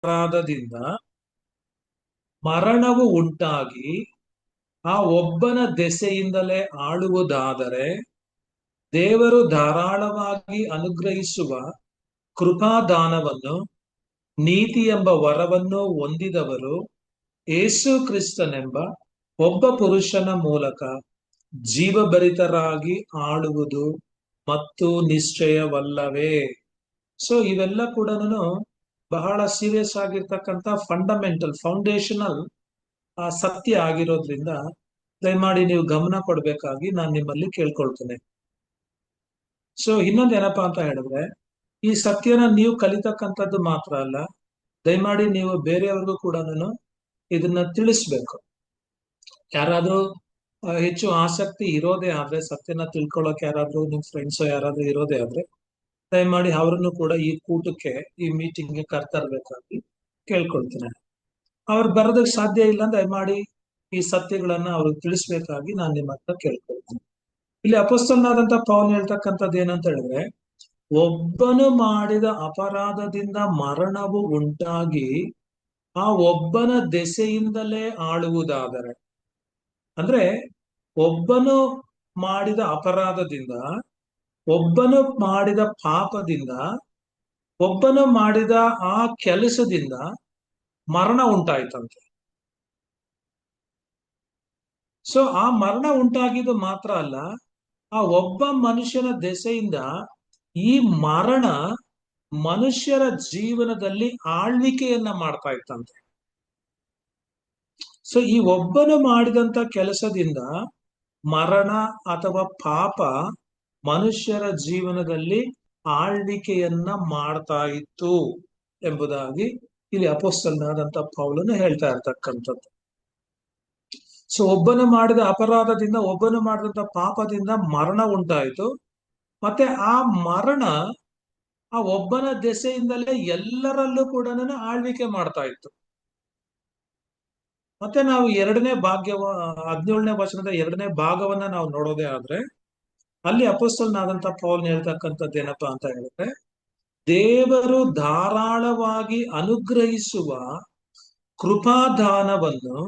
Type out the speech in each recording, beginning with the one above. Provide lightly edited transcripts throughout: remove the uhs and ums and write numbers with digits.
ಅಪರಾಧದಿಂದ ಮರಣವು ಉಂಟಾಗಿ ಆ ಒಬ್ಬನ ದೆಸೆಯಿಂದಲೇ ಆಳುವುದಾದರೆ ದೇವರು ಧಾರಾಳವಾಗಿ ಅನುಗ್ರಹಿಸುವ ಕೃಪಾದಾನವನ್ನು ನೀತಿ ಎಂಬ ವರವನ್ನು ಹೊಂದಿದವರು ಯೇಸು ಕ್ರಿಸ್ತನೆಂಬ ಒಬ್ಬ ಪುರುಷನ ಮೂಲಕ ಜೀವಭರಿತರಾಗಿ ಆಳುವುದು ಮತ್ತು ನಿಶ್ಚಯವಲ್ಲವೇ. ಸೊ ಇವೆಲ್ಲ ಕೂಡ ಬಹಳ ಸೀರಿಯಸ್ ಆಗಿರ್ತಕ್ಕಂಥ ಫೌಂಡೇಶನಲ್ ಸತ್ಯ ಆಗಿರೋದ್ರಿಂದ ದಯಮಾಡಿ ನೀವು ಗಮನ ಕೊಡ್ಬೇಕಾಗಿ ನಾನು ನಿಮ್ಮಲ್ಲಿ ಕೇಳ್ಕೊಳ್ತೇನೆ. ಸೊ ಇನ್ನೊಂದೇನಪ್ಪಾ ಅಂತ ಹೇಳಿದ್ರೆ, ಈ ಸತ್ಯನ ನೀವು ಕಲಿತಕ್ಕಂಥದ್ದು ಮಾತ್ರ ಅಲ್ಲ, ದಯಮಾಡಿ ನೀವು ಬೇರೆಯವ್ರಿಗೂ ಕೂಡ ಇದನ್ನ ತಿಳಿಸ್ಬೇಕು. ಯಾರಾದ್ರೂ ಹೆಚ್ಚು ಆಸಕ್ತಿ ಇರೋದೇ ಆದ್ರೆ, ಸತ್ಯನ ತಿಳ್ಕೊಳ್ಳೋಕೆ ಯಾರಾದ್ರೂ ನಿಮ್ ಫ್ರೆಂಡ್ಸ್ ಯಾರಾದ್ರೂ ಇರೋದೇ ಆದ್ರೆ, ದಯಮಾಡಿ ಅವ್ರನ್ನು ಕೂಡ ಈ ಕೂಟಕ್ಕೆ, ಈ ಮೀಟಿಂಗ್ಗೆ ಕರ್ತರ್ಬೇಕಾಗಿ ಕೇಳ್ಕೊಳ್ತೇನೆ. ಅವ್ರು ಬರೋದಕ್ಕೆ ಸಾಧ್ಯ ಇಲ್ಲ, ದಯಮಾಡಿ ಈ ಸತ್ಯಗಳನ್ನ ಅವ್ರಿಗೆ ತಿಳಿಸ್ಬೇಕಾಗಿ ನಾನು ನಿಮ್ಮ ಹತ್ರ ಕೇಳ್ಕೊಳ್ತೀನಿ. ಇಲ್ಲಿ ಅಪೊಸ್ತಲನಾದಂತ ಪೌಲ್ ಹೇಳ್ತಕ್ಕಂಥದ್ದು ಏನಂತ ಹೇಳಿದ್ರೆ, ಒಬ್ಬನು ಮಾಡಿದ ಅಪರಾಧದಿಂದ ಮರಣವು ಉಂಟಾಗಿ ಆ ಒಬ್ಬನ ದೆಸೆಯಿಂದಲೇ ಆಳುವುದಾದರೆ, ಅಂದ್ರೆ ಒಬ್ಬನು ಮಾಡಿದ ಅಪರಾಧದಿಂದ, ಒಬ್ಬನು ಮಾಡಿದ ಪಾಪದಿಂದ, ಒಬ್ಬನು ಮಾಡಿದ ಆ ಕೆಲಸದಿಂದ ಮರಣ ಉಂಟಾಯ್ತಂತೆ. ಸೊ ಆ ಮರಣ ಉಂಟಾಗಿದ್ದು ಮಾತ್ರ ಅಲ್ಲ, ಆ ಒಬ್ಬ ಮನುಷ್ಯನ ದೆಸೆಯಿಂದ ಈ ಮರಣ ಮನುಷ್ಯರ ಜೀವನದಲ್ಲಿ ಆಳ್ವಿಕೆಯನ್ನ ಮಾಡ್ತಾ ಇತ್ತಂತೆ. ಸೊ ಈ ಒಬ್ಬನು ಮಾಡಿದಂತ ಕೆಲಸದಿಂದ ಮರಣ ಅಥವಾ ಪಾಪ ಮನುಷ್ಯರ ಜೀವನದಲ್ಲಿ ಆಳ್ವಿಕೆಯನ್ನ ಮಾಡ್ತಾ ಇತ್ತು ಎಂಬುದಾಗಿ ಇಲ್ಲಿ ಅಪೊಸ್ತಲನಾದಂತ ಪೌಲನು ಹೇಳ್ತಾ ಇರ್ತಕ್ಕಂಥದ್ದು. ಸೊ ಒಬ್ಬನು ಮಾಡಿದ ಅಪರಾಧದಿಂದ, ಒಬ್ಬನು ಮಾಡಿದಂತ ಪಾಪದಿಂದ ಮರಣ ಉಂಟಾಯಿತು. ಮತ್ತೆ ಆ ಮರಣ ಆ ಒಬ್ಬನ ದೆಸೆಯಿಂದಲೇ ಎಲ್ಲರಲ್ಲೂ ಕೂಡ ಆಳ್ವಿಕೆ ಮಾಡ್ತಾ ಇತ್ತು. ಮತ್ತೆ ನಾವು 17ನೇ ವಚನದ 2ನೇ ಭಾಗವನ್ನ ನಾವು ನೋಡೋದೇ ಆದ್ರೆ, ಅಲ್ಲಿ ಅಪೊಸ್ತಲನಾದಂತ ಪೌಲ್ ಹೇಳ್ತಕ್ಕಂಥದ್ದು ಏನಪ್ಪಾ ಅಂತ ಹೇಳಿದ್ರೆ, ದೇವರು ಧಾರಾಳವಾಗಿ ಅನುಗ್ರಹಿಸುವ ಕೃಪಾದಾನವನ್ನು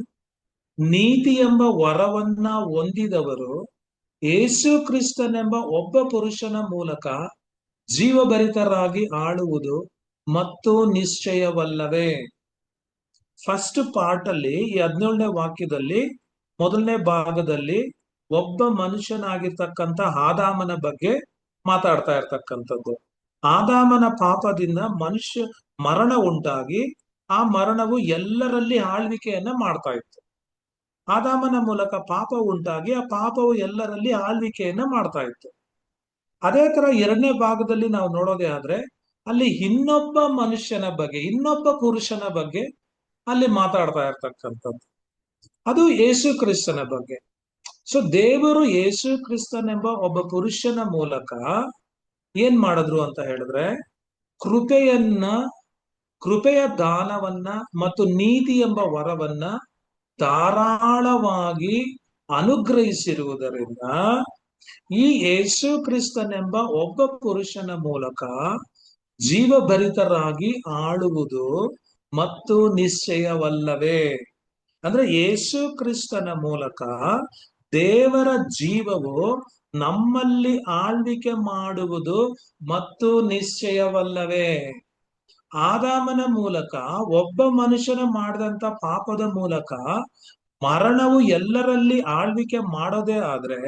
ನೀತಿ ಎಂಬ ವರವನ್ನ ಹೊಂದಿದವರು ಯೇಸು ಕ್ರಿಸ್ತನೆಂಬ ಒಬ್ಬ ಪುರುಷನ ಮೂಲಕ ಜೀವಭರಿತರಾಗಿ ಆಳುವುದು ಮತ್ತು ನಿಶ್ಚಯವಲ್ಲವೇ. ಫಸ್ಟ್ ಪಾರ್ಟ್ ಅಲ್ಲಿ, ಈ 17ನೇ ವಾಕ್ಯದಲ್ಲಿ ಮೊದಲನೇ ಭಾಗದಲ್ಲಿ ಒಬ್ಬ ಮನುಷ್ಯನಾಗಿರ್ತಕ್ಕಂಥ ಆದಾಮನ ಬಗ್ಗೆ ಮಾತಾಡ್ತಾ ಇರ್ತಕ್ಕಂಥದ್ದು. ಆದಾಮನ ಪಾಪದಿಂದ ಮರಣ ಉಂಟಾಗಿ ಆ ಮರಣವು ಎಲ್ಲರಲ್ಲಿ ಆಳ್ವಿಕೆಯನ್ನ ಮಾಡ್ತಾ ಇತ್ತು. ಆದಾಮನ ಮೂಲಕ ಪಾಪ ಉಂಟಾಗಿ ಆ ಪಾಪವು ಎಲ್ಲರಲ್ಲಿ ಆಳ್ವಿಕೆಯನ್ನ ಮಾಡ್ತಾ ಇತ್ತು. ಅದೇ ತರ 2ನೇ ಭಾಗದಲ್ಲಿ ನಾವು ನೋಡೋದೇ ಆದ್ರೆ, ಅಲ್ಲಿ ಇನ್ನೊಬ್ಬ ಮನುಷ್ಯನ ಬಗ್ಗೆ, ಇನ್ನೊಬ್ಬ ಪುರುಷನ ಬಗ್ಗೆ ಅಲ್ಲಿ ಮಾತಾಡ್ತಾ ಇರ್ತಕ್ಕಂಥದ್ದು, ಅದು ಯೇಸು ಕ್ರಿಸ್ತನ ಬಗ್ಗೆ. ಸೊ ದೇವರು ಯೇಸು ಕ್ರಿಸ್ತನೆಂಬ ಒಬ್ಬ ಪುರುಷನ ಮೂಲಕ ಏನ್ ಮಾಡಿದ್ರು ಅಂತ ಹೇಳಿದ್ರೆ, ಕೃಪೆಯ ದಾನವನ್ನ ಮತ್ತು ನೀತಿ ಎಂಬ ವರವನ್ನ ಧಾರಾಳವಾಗಿ ಅನುಗ್ರಹಿಸಿರುವುದರಿಂದ ಈ ಯೇಸು ಕ್ರಿಸ್ತನೆಂಬ ಒಬ್ಬ ಪುರುಷನ ಮೂಲಕ ಜೀವಭರಿತರಾಗಿ ಆಳುವುದು ಮತ್ತು ನಿಶ್ಚಯವಲ್ಲವೇ. ಅಂದ್ರೆ ಯೇಸು ಕ್ರಿಸ್ತನ ಮೂಲಕ ದೇವರ ಜೀವವು ನಮ್ಮಲ್ಲಿ ಆಳ್ವಿಕೆ ಮಾಡುವುದು ಮತ್ತು ನಿಶ್ಚಯವಲ್ಲವೇ. ಆದಾಮನ ಮೂಲಕ ಒಬ್ಬ ಮನುಷ್ಯನ ಮಾಡಿದಂತ ಪಾಪದ ಮೂಲಕ ಮರಣವು ಎಲ್ಲರಲ್ಲಿ ಆಳ್ವಿಕೆ ಮಾಡೋದೇ ಆದ್ರೆ,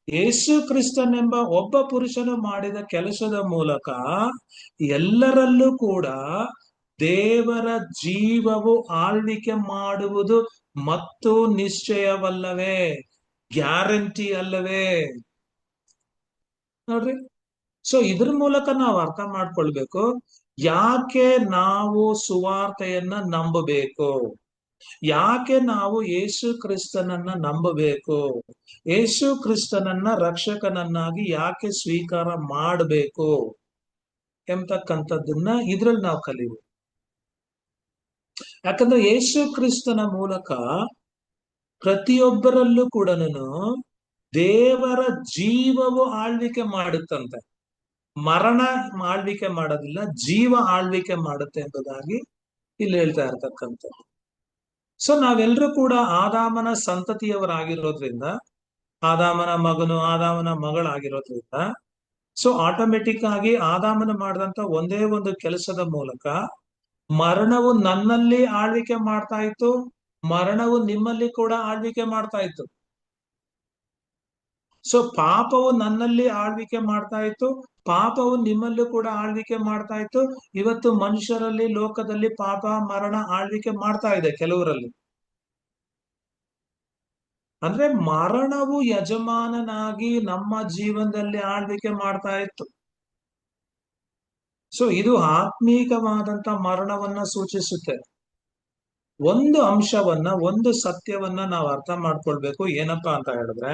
ಯೇಸು ಕ್ರಿಸ್ತನೆಂಬ ಒಬ್ಬ ಪುರುಷನು ಮಾಡಿದ ಕೆಲಸದ ಮೂಲಕ ಎಲ್ಲರಲ್ಲೂ ಕೂಡ ದೇವರ ಜೀವವು ಆಳ್ವಿಕೆ ಮಾಡುವುದು ಮತ್ತು ನಿಶ್ಚಯವಲ್ಲವೇ, ಗ್ಯಾರಂಟಿ ಅಲ್ಲವೇ. ನೋಡ್ರಿ, ಸೊ ಇದ್ರ ಮೂಲಕ ನಾವು ಅರ್ಥ ಮಾಡ್ಕೊಳ್ಬೇಕು, ಯಾಕೆ ನಾವು ಸುವಾರ್ತೆಯನ್ನ ನಂಬಬೇಕು, ಯಾಕೆ ನಾವು ಯೇಸು ಕ್ರಿಸ್ತನನ್ನ ನಂಬಬೇಕು, ಯೇಸು ಕ್ರಿಸ್ತನನ್ನ ರಕ್ಷಕನನ್ನಾಗಿ ಯಾಕೆ ಸ್ವೀಕಾರ ಮಾಡಬೇಕು ಎಂಬತಕ್ಕಂಥದ್ದನ್ನ ಇದ್ರಲ್ಲಿ ನಾವು ಕಲಿಬೇಕು. ಯಾಕಂದ್ರೆ ಯೇಸು ಕ್ರಿಸ್ತನ ಮೂಲಕ ಪ್ರತಿಯೊಬ್ಬರಲ್ಲೂ ಕೂಡ ದೇವರ ಜೀವವು ಆಳ್ವಿಕೆ ಮಾಡುತ್ತಂತೆ, ಮರಣ ಆಳ್ವಿಕೆ ಮಾಡೋದಿಲ್ಲ, ಜೀವ ಆಳ್ವಿಕೆ ಮಾಡುತ್ತೆ ಎಂಬುದಾಗಿ ಇಲ್ಲಿ ಹೇಳ್ತಾ ಇರ್ತಕ್ಕಂಥದ್ದು. ಸೊ ನಾವೆಲ್ಲರೂ ಕೂಡ ಆದಾಮನ ಸಂತತಿಯವರಾಗಿರೋದ್ರಿಂದ, ಆದಾಮನ ಮಗನು ಆದಾಮನ ಮಗಳಾಗಿರೋದ್ರಿಂದ, ಸೊ ಆಟೋಮೆಟಿಕ್ ಆಗಿ ಆದಾಮನ ಮಾಡಿದಂತ ಒಂದೇ ಒಂದು ಕೆಲಸದ ಮೂಲಕ ಮರಣವು ನನ್ನಲ್ಲಿ ಆಳ್ವಿಕೆ ಮಾಡ್ತಾ ಇತ್ತು, ಮರಣವು ನಿಮ್ಮಲ್ಲಿ ಕೂಡ ಆಳ್ವಿಕೆ ಮಾಡ್ತಾ ಇತ್ತು. ಸೊ ಪಾಪವು ನನ್ನಲ್ಲಿ ಆಳ್ವಿಕೆ ಮಾಡ್ತಾ ಇತ್ತು, ಪಾಪವು ನಿಮ್ಮಲ್ಲೂ ಕೂಡ ಆಳ್ವಿಕೆ ಮಾಡ್ತಾ ಇತ್ತು. ಇವತ್ತು ಮನುಷ್ಯರಲ್ಲಿ, ಲೋಕದಲ್ಲಿ ಪಾಪ ಮರಣ ಆಳ್ವಿಕೆ ಮಾಡ್ತಾ ಇದೆ ಕೆಲವರಲ್ಲಿ. ಅಂದ್ರೆ ಮರಣವು ಯಜಮಾನನಾಗಿ ನಮ್ಮ ಜೀವನದಲ್ಲಿ ಆಳ್ವಿಕೆ ಮಾಡ್ತಾ ಇತ್ತು. ಸೊ ಇದು ಆತ್ಮೀಕವಾದಂತ ಮರಣವನ್ನ ಸೂಚಿಸುತ್ತೆ. ಒಂದು ಅಂಶವನ್ನ, ಒಂದು ಸತ್ಯವನ್ನ ನಾವು ಅರ್ಥ ಮಾಡ್ಕೊಳ್ಬೇಕು. ಏನಪ್ಪಾ ಅಂತ ಹೇಳಿದ್ರೆ,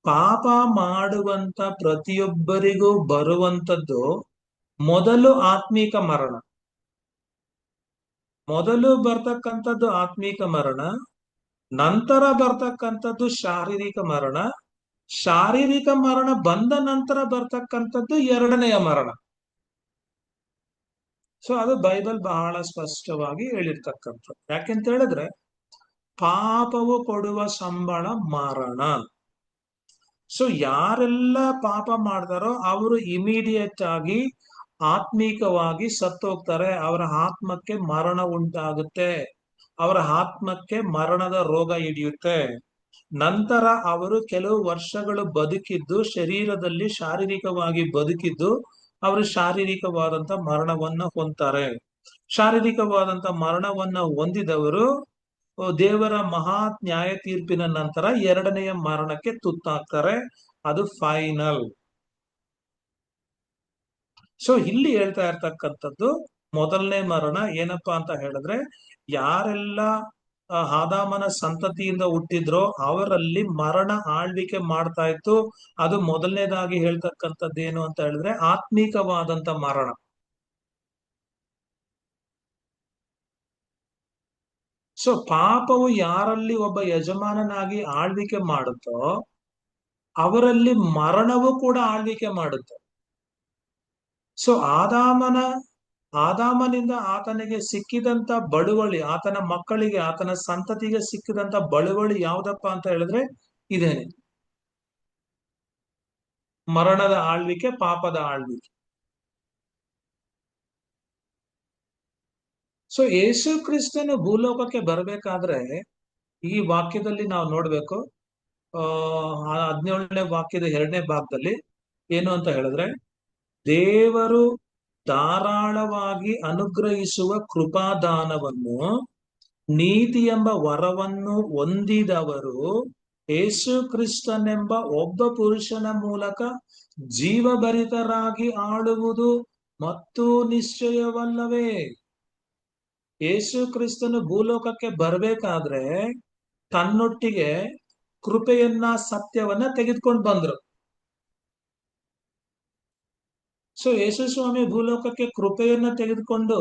ಪಾಪ ಮಾಡುವಂತ ಪ್ರತಿಯೊಬ್ಬರಿಗೂ ಬರುವಂತದ್ದು ಮೊದಲು ಆತ್ಮೀಕ ಮರಣ. ಮೊದಲು ಬರ್ತಕ್ಕಂಥದ್ದು ಆತ್ಮೀಕ ಮರಣ, ನಂತರ ಬರ್ತಕ್ಕಂಥದ್ದು ಶಾರೀರಿಕ ಮರಣ, ಶಾರೀರಿಕ ಮರಣ ಬಂದ ನಂತರ ಬರ್ತಕ್ಕಂಥದ್ದು ಎರಡನೆಯ ಮರಣ. ಸೊ ಅದು ಬೈಬಲ್ ಬಹಳ ಸ್ಪಷ್ಟವಾಗಿ ಹೇಳಿರ್ತಕ್ಕಂಥದ್ದು. ಯಾಕೆಂತ ಹೇಳಿದ್ರೆ, ಪಾಪವು ಕೊಡುವ ಸಂಬಳ ಮರಣ. ಸೊ ಯಾರೆಲ್ಲ ಪಾಪ ಮಾಡ್ತಾರೋ ಅವರು ಇಮಿಡಿಯೇಟ್ ಆಗಿ ಆತ್ಮೀಕವಾಗಿ ಸತ್ತೋಗ್ತಾರೆ. ಅವರ ಆತ್ಮಕ್ಕೆ ಮರಣ ಉಂಟಾಗುತ್ತೆ, ಅವರ ಆತ್ಮಕ್ಕೆ ಮರಣದ ರೋಗ ಹಿಡಿಯುತ್ತೆ. ನಂತರ ಅವರು ಕೆಲವು ವರ್ಷಗಳು ಬದುಕಿದ್ದು, ಶರೀರದಲ್ಲಿ ಶಾರೀರಿಕವಾಗಿ ಬದುಕಿದ್ದು, ಅವರು ಶಾರೀರಿಕವಾದಂತ ಮರಣವನ್ನ ಹೊಂದ್ತಾರೆ. ಶಾರೀರಿಕವಾದಂತ ಮರಣವನ್ನ ಹೊಂದಿದವರು ದೇವರ ಮಹಾ ನ್ಯಾಯ ತೀರ್ಪಿನ ನಂತರ ಎರಡನೆಯ ಮರಣಕ್ಕೆ ತುತ್ತಾಗ್ತಾರೆ. ಅದು ಫೈನಲ್. ಸೊ ಇಲ್ಲಿ ಹೇಳ್ತಾ ಇರ್ತಕ್ಕಂಥದ್ದು ಮೊದಲನೇ ಮರಣ ಏನಪ್ಪಾ ಅಂತ ಹೇಳಿದ್ರೆ, ಯಾರೆಲ್ಲ ಆದಾಮನ ಸಂತತಿಯಿಂದ ಹುಟ್ಟಿದ್ರೋ ಅವರಲ್ಲಿ ಮರಣ ಆಳ್ವಿಕೆ ಮಾಡ್ತಾ ಇತ್ತು. ಅದು ಮೊದಲನೇದಾಗಿ ಹೇಳ್ತಕ್ಕಂಥದ್ದು ಏನು ಅಂತ ಹೇಳಿದ್ರೆ, ಆತ್ಮೀಕವಾದಂತ ಮರಣ. ಸೊ ಪಾಪವು ಯಾರಲ್ಲಿ ಒಬ್ಬ ಯಜಮಾನನಾಗಿ ಆಳ್ವಿಕೆ ಮಾಡುತ್ತೋ ಅವರಲ್ಲಿ ಮರಣವು ಕೂಡ ಆಳ್ವಿಕೆ ಮಾಡುತ್ತೆ. ಸೊ ಆದಾಮನಿಂದ ಆತನಿಗೆ ಸಿಕ್ಕಿದಂತ ಬಳುವಳಿ, ಆತನ ಮಕ್ಕಳಿಗೆ, ಆತನ ಸಂತತಿಗೆ ಸಿಕ್ಕಿದಂತ ಬಳುವಳಿ ಯಾವ್ದಪ್ಪ ಅಂತ ಹೇಳಿದ್ರೆ ಇದೇನೆ, ಮರಣದ ಆಳ್ವಿಕೆ, ಪಾಪದ ಆಳ್ವಿಕೆ. ಸೊ ಯೇಸು ಕ್ರಿಸ್ತನು ಭೂಲೋಕಕ್ಕೆ ಬರಬೇಕಾದ್ರೆ ಈ ವಾಕ್ಯದಲ್ಲಿ ನಾವು ನೋಡ್ಬೇಕು. 17ನೇ ವಾಕ್ಯದ 2ನೇ ಭಾಗದಲ್ಲಿ ಏನು ಅಂತ ಹೇಳಿದ್ರೆ, ದೇವರು ಧಾರಾಳವಾಗಿ ಅನುಗ್ರಹಿಸುವ ಕೃಪಾದಾನವನ್ನು, ನೀತಿ ಎಂಬ ವರವನ್ನು ಹೊಂದಿದವರು ಯೇಸು ಕ್ರಿಸ್ತನೆಂಬ ಒಬ್ಬ ಪುರುಷನ ಮೂಲಕ ಜೀವಭರಿತರಾಗಿ ಆಳುವುದು ಮತ್ತು ನಿಶ್ಚಯವಲ್ಲವೇ. ಯೇಸು ಕ್ರಿಸ್ತನು ಭೂಲೋಕಕ್ಕೆ ಬರಬೇಕಾದ್ರೆ ತನ್ನೊಟ್ಟಿಗೆ ಕೃಪೆಯನ್ನ, ಸತ್ಯವನ್ನ ತೆಗೆದುಕೊಂಡು ಬಂದ್ರು. ಸೊ ಯೇಸು ಸ್ವಾಮಿ ಭೂಲೋಕಕ್ಕೆ ಕೃಪೆಯನ್ನ ತೆಗೆದುಕೊಂಡು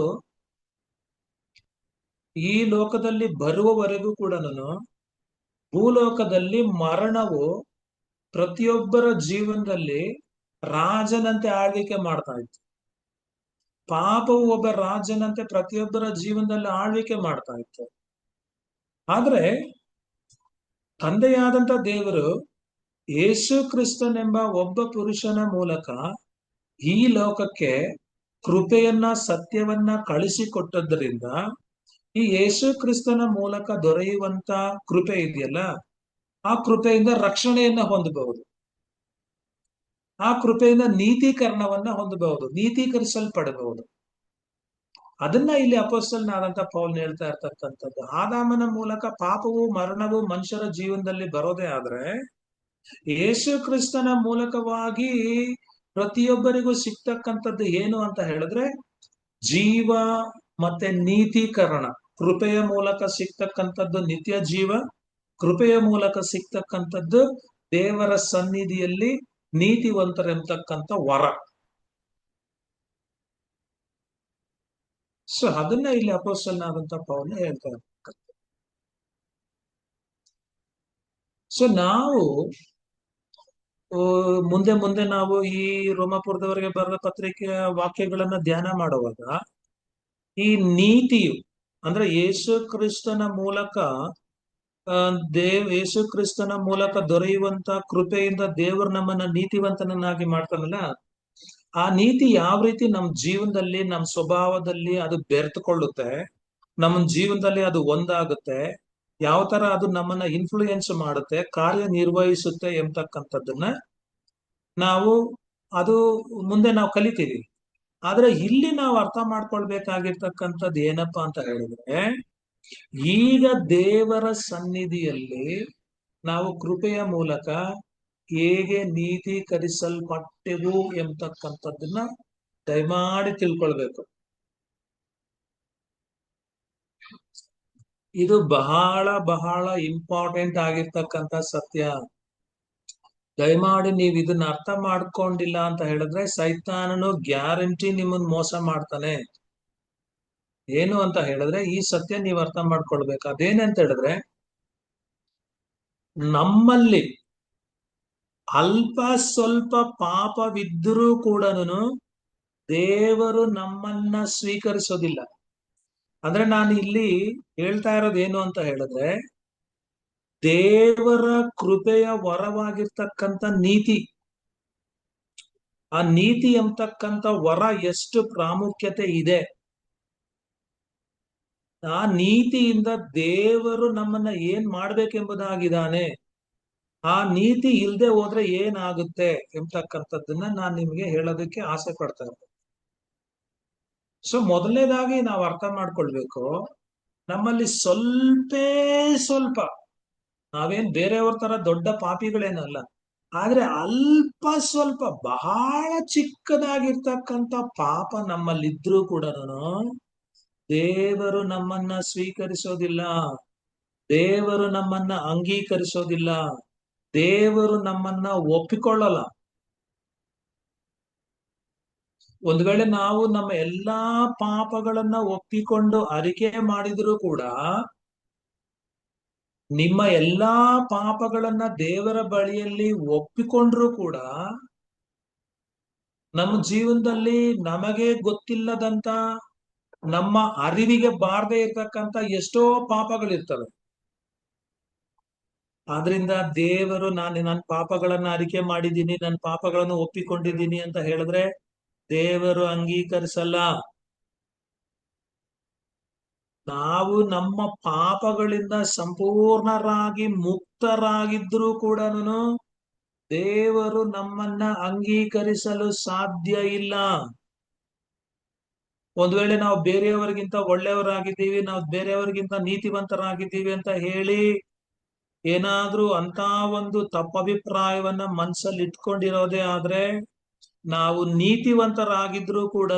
ಈ ಲೋಕದಲ್ಲಿ ಬರುವವರೆಗೂ ಕೂಡ ಭೂಲೋಕದಲ್ಲಿ ಮರಣವು ಪ್ರತಿಯೊಬ್ಬರ ಜೀವನದಲ್ಲಿ ರಾಜನಂತೆ ಆಳ್ವಿಕೆ ಮಾಡ್ತಾ ಇತ್ತು. ಪಾಪವು ಒಬ್ಬ ರಾಜನಂತೆ ಪ್ರತಿಯೊಬ್ಬರ ಜೀವನದಲ್ಲಿ ಆಳ್ವಿಕೆ ಮಾಡ್ತಾ ಇತ್ತು. ಆದ್ರೆ ತಂದೆಯಾದಂತ ದೇವರು ಯೇಸು ಕ್ರಿಸ್ತನೆಂಬ ಒಬ್ಬ ಪುರುಷನ ಮೂಲಕ ಈ ಲೋಕಕ್ಕೆ ಕೃಪೆಯನ್ನ, ಸತ್ಯವನ್ನ ಕಳಿಸಿಕೊಟ್ಟದ್ರಿಂದ ಈ ಯೇಸು ಕ್ರಿಸ್ತನ ಮೂಲಕ ದೊರೆಯುವಂತ ಕೃಪೆ ಇದೆಯಲ್ಲ, ಆ ಕೃಪೆಯಿಂದ ರಕ್ಷಣೆಯನ್ನ ಹೊಂದಬಹುದು, ಆ ಕೃಪೆಯಿಂದ ನೀತೀಕರಣವನ್ನ ಹೊಂದಬಹುದು, ನೀತೀಕರಿಸಲ್ಪಡಬಹುದು. ಅದನ್ನ ಇಲ್ಲಿ ಅಪೊಸ್ತಲನಾದಂತ ಪೌಲ್ ಹೇಳ್ತಾ ಇರ್ತಕ್ಕಂಥದ್ದು. ಆದಾಮನ ಮೂಲಕ ಪಾಪವು, ಮರಣವು ಮನುಷ್ಯರ ಜೀವನದಲ್ಲಿ ಬರೋದೇ ಆದ್ರೆ, ಯೇಸು ಕ್ರಿಸ್ತನ ಮೂಲಕವಾಗಿ ಪ್ರತಿಯೊಬ್ಬರಿಗೂ ಸಿಗ್ತಕ್ಕಂಥದ್ದು ಏನು ಅಂತ ಹೇಳಿದ್ರೆ ಜೀವ ಮತ್ತೆ ನೀತೀಕರಣ. ಕೃಪೆಯ ಮೂಲಕ ಸಿಗ್ತಕ್ಕಂಥದ್ದು ನಿತ್ಯ ಜೀವ, ಕೃಪೆಯ ಮೂಲಕ ಸಿಗ್ತಕ್ಕಂಥದ್ದು ದೇವರ ಸನ್ನಿಧಿಯಲ್ಲಿ ನೀತಿವಂತರೆಂಬತಕ್ಕಂಥ ವರ. ಸೊ ಅದನ್ನ ಇಲ್ಲಿ ಅಪೊಸ್ತಲನಾದಂತ ಪೌಲ್ ಹೇಳ್ತಾ ಇರ್ತಾರೆ. ಸೊ ನಾವು ಮುಂದೆ ಮುಂದೆ ನಾವು ಈ ರೋಮಾಪುರದವರೆಗೆ ಬರೆದ ಪತ್ರಿಕೆಯ ವಾಕ್ಯಗಳನ್ನ ಧ್ಯಾನ ಮಾಡುವಾಗ ಈ ನೀತಿಯು, ಅಂದ್ರೆ ಯೇಸು ಕ್ರಿಸ್ತನ ಮೂಲಕ ಯೇಸು ಕ್ರಿಸ್ತನ ಮೂಲಕ ದೊರೆಯುವಂತ ಕೃಪೆಯಿಂದ ದೇವರು ನಮ್ಮನ್ನ ನೀತಿವಂತನನ್ನಾಗಿ ಮಾಡ್ತಾನಲ್ಲ, ಆ ನೀತಿ ಯಾವ ರೀತಿ ನಮ್ಮ ಜೀವನದಲ್ಲಿ, ನಮ್ಮ ಸ್ವಭಾವದಲ್ಲಿ ಅದು ಬೆರೆತುಕೊಳ್ಳುತ್ತೆ, ನಮ್ಮ ಜೀವನದಲ್ಲಿ ಅದು ಒಂದಾಗುತ್ತೆ, ಯಾವ ತರ ಅದು ನಮ್ಮನ್ನ ಇನ್ಫ್ಲೂಯೆನ್ಸ್ ಮಾಡುತ್ತೆ, ಕಾರ್ಯನಿರ್ವಹಿಸುತ್ತೆ ಎಂಬತಕ್ಕಂಥದ್ದನ್ನ ನಾವು ಅದು ಮುಂದೆ ನಾವು ಕಲಿತೀವಿ. ಆದ್ರೆ ಇಲ್ಲಿ ನಾವು ಅರ್ಥ ಮಾಡ್ಕೊಳ್ಬೇಕಾಗಿರ್ತಕ್ಕಂಥದ್ದು ಏನಪ್ಪಾ ಅಂತ ಹೇಳಿದ್ರೆ, ಈಗ ದೇವರ ಸನ್ನಿಧಿಯಲ್ಲಿ ನಾವು ಕೃಪೆಯ ಮೂಲಕ ಹೇಗೆ ನೀತೀಕರಿಸಲ್ಪಟ್ಟೆವು ಎಂಬತಕ್ಕಂಥದ್ದನ್ನ ದಯಮಾಡಿ ತಿಳ್ಕೊಳ್ಬೇಕು. ಇದು ಬಹಳ ಬಹಳ ಇಂಪಾರ್ಟೆಂಟ್ ಆಗಿರ್ತಕ್ಕಂಥ ಸತ್ಯ. ದಯಮಾಡಿ ನೀವು ಇದನ್ನ ಅರ್ಥ ಮಾಡ್ಕೊಂಡಿಲ್ಲ ಅಂತ ಹೇಳಿದ್ರೆ ಸೈತಾನನು ಗ್ಯಾರಂಟಿ ನಿಮ್ಮನ್ನ ಮೋಸ ಮಾಡ್ತಾನೆ. ಏನು ಅಂತ ಹೇಳಿದ್ರೆ ಈ ಸತ್ಯ ನೀವು ಅರ್ಥ ಮಾಡ್ಕೊಳ್ಬೇಕು. ಅದೇನಂತ ಹೇಳಿದ್ರೆ, ನಮ್ಮಲ್ಲಿ ಅಲ್ಪ ಸ್ವಲ್ಪ ಪಾಪವಿದ್ದರೂ ಕೂಡ ದೇವರು ನಮ್ಮನ್ನ ಸ್ವೀಕರಿಸೋದಿಲ್ಲ. ಅಂದ್ರೆ ನಾನು ಇಲ್ಲಿ ಹೇಳ್ತಾ ಇರೋದೇನು ಅಂತ ಹೇಳಿದ್ರೆ, ದೇವರ ಕೃಪೆಯ ವರವಾಗಿರ್ತಕ್ಕಂಥ ನೀತಿ, ಆ ನೀತಿ ಎಂಬತಕ್ಕಂಥ ವರ ಎಷ್ಟು ಪ್ರಾಮುಖ್ಯತೆ ಇದೆ, ಆ ನೀತಿಯಿಂದ ದೇವರು ನಮ್ಮನ್ನ ಏನ್ ಮಾಡ್ಬೇಕೆಂಬುದಾಗಿದ್ದಾನೆ, ಆ ನೀತಿ ಇಲ್ಲದೆ ಹೋದ್ರೆ ಏನಾಗುತ್ತೆ ಎಂಬತಕ್ಕಂಥದ್ದನ್ನ ನಾನು ನಿಮ್ಗೆ ಹೇಳೋದಕ್ಕೆ ಆಸೆ ಪಡ್ತಾ ಇರ್ತೇನೆ. ಸೊ ಮೊದಲನೇದಾಗಿ ನಾವು ಅರ್ಥ ಮಾಡ್ಕೊಳ್ಬೇಕು, ನಮ್ಮಲ್ಲಿ ಸ್ವಲ್ಪ, ನಾವೇನ್ ಬೇರೆಯವ್ರ ತರ ದೊಡ್ಡ ಪಾಪಿಗಳೇನಲ್ಲ, ಆದ್ರೆ ಅಲ್ಪ ಸ್ವಲ್ಪ ಬಹಳ ಚಿಕ್ಕದಾಗಿರ್ತಕ್ಕಂಥ ಪಾಪ ನಮ್ಮಲ್ಲಿದ್ರೂ ಕೂಡ ದೇವರು ನಮ್ಮನ್ನ ಸ್ವೀಕರಿಸೋದಿಲ್ಲ, ದೇವರು ನಮ್ಮನ್ನ ಅಂಗೀಕರಿಸೋದಿಲ್ಲ, ದೇವರು ನಮ್ಮನ್ನ ಒಪ್ಪಿಕೊಳ್ಳಲ್ಲ. ಒಂದ್ ವೇಳೆ ನಾವು ನಮ್ಮ ಎಲ್ಲಾ ಪಾಪಗಳನ್ನ ಒಪ್ಪಿಕೊಂಡು ಅರಿಕೆ ಮಾಡಿದ್ರು ಕೂಡ, ನಿಮ್ಮ ಎಲ್ಲಾ ಪಾಪಗಳನ್ನ ದೇವರ ಬಳಿಯಲ್ಲಿ ಒಪ್ಪಿಕೊಂಡ್ರು ಕೂಡ, ನಮ್ಮ ಜೀವನದಲ್ಲಿ ನಮಗೆ ಗೊತ್ತಿಲ್ಲದಂತ, ನಮ್ಮ ಅರಿವಿಗೆ ಬಾರದೆ ಇರ್ತಕ್ಕಂಥ ಎಷ್ಟೋ ಪಾಪಗಳಿರ್ತವೆ. ಆದ್ರಿಂದ ದೇವರು ನನ್ನ ಪಾಪಗಳನ್ನ ಅರಿಕೆ ಮಾಡಿದ್ದೀನಿ, ನನ್ನ ಪಾಪಗಳನ್ನು ಒಪ್ಪಿಕೊಂಡಿದ್ದೀನಿ ಅಂತ ಹೇಳಿದ್ರೆ ದೇವರು ಅಂಗೀಕರಿಸಲ್ಲ. ನಾವು ನಮ್ಮ ಪಾಪಗಳಿಂದ ಸಂಪೂರ್ಣರಾಗಿ ಮುಕ್ತರಾಗಿದ್ರೂ ಕೂಡ ದೇವರು ನಮ್ಮನ್ನ ಅಂಗೀಕರಿಸಲು ಸಾಧ್ಯ ಇಲ್ಲ. ಒಂದ್ ವೇಳೆ ನಾವು ಬೇರೆಯವರಿಗಿಂತ ಒಳ್ಳೆಯವರಾಗಿದ್ದೀವಿ, ನಾವು ಬೇರೆಯವರಿಗಿಂತ ನೀತಿವಂತರಾಗಿದ್ದೀವಿ ಅಂತ ಹೇಳಿ ಏನಾದ್ರೂ ಅಂತ ಒಂದು ತಪ್ಪಭಿಪ್ರಾಯವನ್ನ ಮನಸ್ಸಲ್ಲಿ ಇಟ್ಕೊಂಡಿರೋದೇ ಆದ್ರೆ, ನಾವು ನೀತಿವಂತರಾಗಿದ್ರೂ ಕೂಡ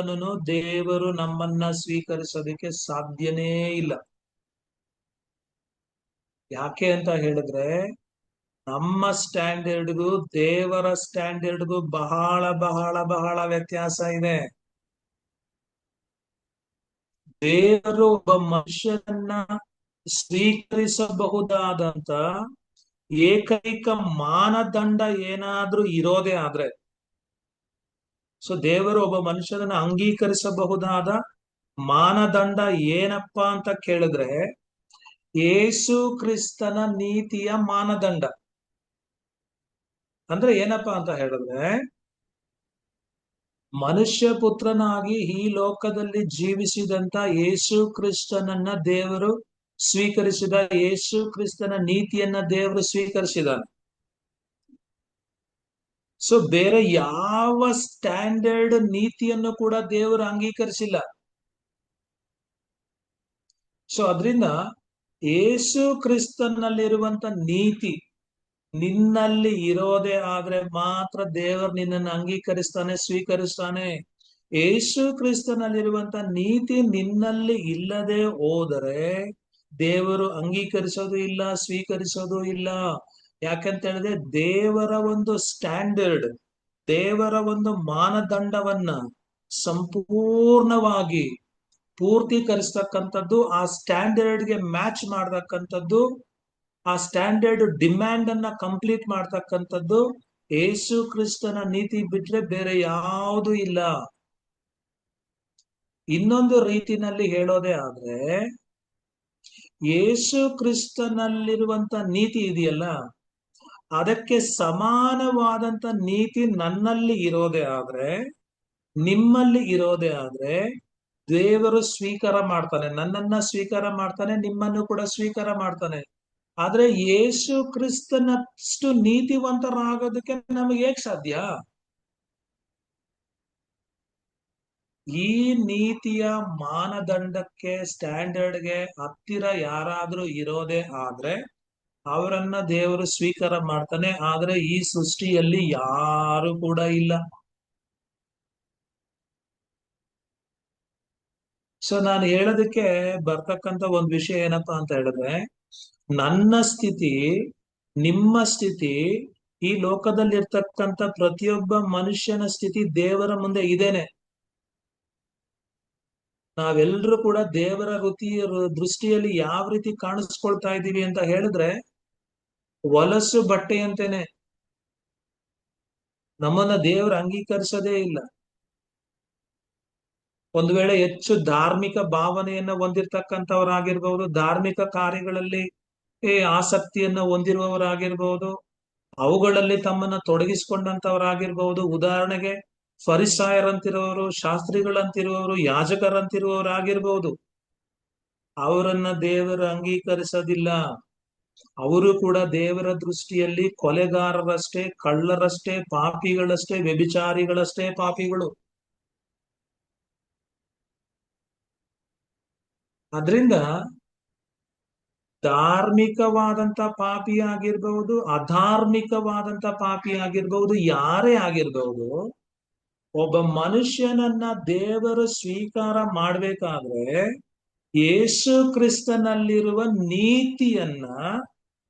ದೇವರು ನಮ್ಮನ್ನ ಸ್ವೀಕರಿಸೋದಕ್ಕೆ ಸಾಧ್ಯನೇ ಇಲ್ಲ. ಯಾಕೆ ಅಂತ ಹೇಳಿದ್ರೆ, ನಮ್ಮ ಸ್ಟ್ಯಾಂಡರ್ಡ್ಗೂ ದೇವರ ಸ್ಟ್ಯಾಂಡರ್ಡ್ಗೂ ಬಹಳ ಬಹಳ ಬಹಳ ವ್ಯತ್ಯಾಸ ಇದೆ. ದೇವರು ಒಬ್ಬ ಮನುಷ್ಯನನ್ನ ಸ್ವೀಕರಿಸಬಹುದಾದಂತ ಏಕೈಕ ಮಾನದಂಡ ಏನಾದ್ರೂ ಇರೋದೇ ಆದ್ರೆ, ಸೊ ದೇವರು ಒಬ್ಬ ಮನುಷ್ಯನನ್ನ ಅಂಗೀಕರಿಸಬಹುದಾದ ಮಾನದಂಡ ಏನಪ್ಪಾ ಅಂತ ಕೇಳಿದ್ರೆ, ಯೇಸು ಕ್ರಿಸ್ತನ ನೀತಿಯ ಮಾನದಂಡ. ಅಂದ್ರೆ ಏನಪ್ಪಾ ಅಂತ ಹೇಳಿದ್ರೆ, ಮನುಷ್ಯ ಪುತ್ರನಾಗಿ ಈ ಲೋಕದಲ್ಲಿ ಜೀವಿಸಿದಂತ ಯೇಸು ಕ್ರಿಸ್ತನನ್ನ ದೇವರು ಸ್ವೀಕರಿಸಿದ, ಯೇಸು ಕ್ರಿಸ್ತನ ನೀತಿಯನ್ನ ದೇವರು ಸ್ವೀಕರಿಸಿದಾನೆ. ಸೊ ಬೇರೆ ಯಾವ ಸ್ಟ್ಯಾಂಡರ್ಡ್ ನೀತಿಯನ್ನು ಕೂಡ ದೇವರು ಅಂಗೀಕರಿಸಿಲ್ಲ. ಸೊ ಅದರಿಂದ ಯೇಸು ಕ್ರಿಸ್ತನಲ್ಲಿರುವಂತ ನೀತಿ ನಿನ್ನಲ್ಲಿ ಇರೋದೇ ಆದ್ರೆ ಮಾತ್ರ ದೇವರು ನಿನ್ನನ್ನು ಅಂಗೀಕರಿಸ್ತಾನೆ, ಸ್ವೀಕರಿಸ್ತಾನೆ. ಯೇಸು ಕ್ರಿಸ್ತನಲ್ಲಿರುವಂತ ನೀತಿ ನಿನ್ನಲ್ಲಿ ಇಲ್ಲದೆ ಹೋದರೆ ದೇವರು ಅಂಗೀಕರಿಸೋದು ಇಲ್ಲ, ಸ್ವೀಕರಿಸೋದು ಇಲ್ಲ. ಯಾಕಂತ ಹೇಳಿದ್ರೆ ದೇವರ ಒಂದು ಸ್ಟ್ಯಾಂಡರ್ಡ್, ದೇವರ ಒಂದು ಮಾನದಂಡವನ್ನ ಸಂಪೂರ್ಣವಾಗಿ ಪೂರ್ತೀಕರಿಸ್ತಕ್ಕಂಥದ್ದು, ಆ ಸ್ಟ್ಯಾಂಡರ್ಡ್ಗೆ ಮ್ಯಾಚ್ ಮಾಡ್ತಕ್ಕಂಥದ್ದು, ಆ ಸ್ಟ್ಯಾಂಡರ್ಡ್ ಡಿಮ್ಯಾಂಡ್ ಅನ್ನ ಕಂಪ್ಲೀಟ್ ಮಾಡ್ತಕ್ಕಂಥದ್ದು ಯೇಸು ಕ್ರಿಸ್ತನ ನೀತಿ ಬಿಟ್ರೆ ಬೇರೆ ಯಾವುದು ಇಲ್ಲ. ಇನ್ನೊಂದು ರೀತಿನಲ್ಲಿ ಹೇಳೋದೇ ಆದ್ರೆ, ಯೇಸು ಕ್ರಿಸ್ತನಲ್ಲಿರುವಂತ ನೀತಿ ಇದೆಯಲ್ಲ, ಅದಕ್ಕೆ ಸಮಾನವಾದಂತ ನೀತಿ ನನ್ನಲ್ಲಿ ಇರೋದೇ ಆದ್ರೆ, ನಿಮ್ಮಲ್ಲಿ ಇರೋದೇ ಆದ್ರೆ, ದೇವರು ಸ್ವೀಕಾರ ಮಾಡ್ತಾನೆ, ನನ್ನನ್ನ ಸ್ವೀಕಾರ ಮಾಡ್ತಾನೆ, ನಿಮ್ಮನ್ನು ಕೂಡ ಸ್ವೀಕಾರ ಮಾಡ್ತಾನೆ. ಆದ್ರೆ ಯೇಸು ಕ್ರಿಸ್ತನಷ್ಟು ನೀತಿವಂತರಾಗೋದಕ್ಕೆ ನಮಗೆ ಹೇಗ್ ಸಾಧ್ಯ? ಈ ನೀತಿಯ ಮಾನದಂಡಕ್ಕೆ, ಸ್ಟ್ಯಾಂಡರ್ಡ್ಗೆ ಹತ್ತಿರ ಯಾರಾದ್ರೂ ಇರೋದೇ ಆದ್ರೆ ಅವರನ್ನ ದೇವರು ಸ್ವೀಕಾರ ಮಾಡ್ತಾನೆ. ಆದ್ರೆ ಈ ಸೃಷ್ಟಿಯಲ್ಲಿ ಯಾರು ಕೂಡ ಇಲ್ಲ. ಸೊ ನಾನು ಹೇಳೋದಕ್ಕೆ ಬರ್ತಕ್ಕಂತ ಒಂದ್ ವಿಷಯ ಏನಪ್ಪಾ ಅಂತ ಹೇಳಿದ್ರೆ, ನನ್ನ ಸ್ಥಿತಿ, ನಿಮ್ಮ ಸ್ಥಿತಿ, ಈ ಲೋಕದಲ್ಲಿರ್ತಕ್ಕಂಥ ಪ್ರತಿಯೊಬ್ಬ ಮನುಷ್ಯನ ಸ್ಥಿತಿ ದೇವರ ಮುಂದೆ ಇದೇನೆ. ನಾವೆಲ್ಲರೂ ಕೂಡ ದೇವರ ದೃಷ್ಟಿಯಲ್ಲಿ ಯಾವ ರೀತಿ ಕಾಣಿಸ್ಕೊಳ್ತಾ ಇದ್ದೀವಿ ಅಂತ ಹೇಳಿದ್ರೆ, ಹೊಲಸು ಬಟ್ಟೆಯಂತೆನೆ. ನಮ್ಮನ್ನ ದೇವರು ಅಂಗೀಕರಿಸೋದೇ ಇಲ್ಲ. ಒಂದು ವೇಳೆ ಹೆಚ್ಚು ಧಾರ್ಮಿಕ ಭಾವನೆಯನ್ನ ಹೊಂದಿರತಕ್ಕಂಥವರಾಗಿರ್ಬಹುದು, ಧಾರ್ಮಿಕ ಕಾರ್ಯಗಳಲ್ಲಿ ಆಸಕ್ತಿಯನ್ನ ಹೊಂದಿರುವವರಾಗಿರ್ಬಹುದು, ಅವುಗಳಲ್ಲಿ ತಮ್ಮನ್ನ ತೊಡಗಿಸಿಕೊಂಡಂತವರಾಗಿರ್ಬಹುದು. ಉದಾಹರಣೆಗೆ ಫರಿಸಾಯರಂತಿರುವವರು, ಶಾಸ್ತ್ರಿಗಳಂತಿರುವವರು, ಯಾಜಕರಂತಿರುವವರಾಗಿರ್ಬಹುದು. ಅವರನ್ನ ದೇವರು ಅಂಗೀಕರಿಸೋದಿಲ್ಲ. ಅವರು ಕೂಡ ದೇವರ ದೃಷ್ಟಿಯಲ್ಲಿ ಕೊಲೆಗಾರರಷ್ಟೇ, ಕಳ್ಳರಷ್ಟೇ, ಪಾಪಿಗಳಷ್ಟೇ, ವ್ಯಭಿಚಾರಿಗಳಷ್ಟೇ ಪಾಪಿಗಳು. ಅದರಿಂದ ಧಾರ್ಮಿಕವಾದಂತ ಪಾಪಿ ಆಗಿರ್ಬಹುದು, ಅಧಾರ್ಮಿಕವಾದಂತ ಪಾಪಿ ಆಗಿರ್ಬಹುದು, ಯಾರೇ ಆಗಿರ್ಬಹುದು, ಒಬ್ಬ ಮನುಷ್ಯನನ್ನ ದೇವರು ಸ್ವೀಕಾರ ಮಾಡ್ಬೇಕಾದ್ರೆ ಯೇಸು ಕ್ರಿಸ್ತನಲ್ಲಿರುವ ನೀತಿಯನ್ನ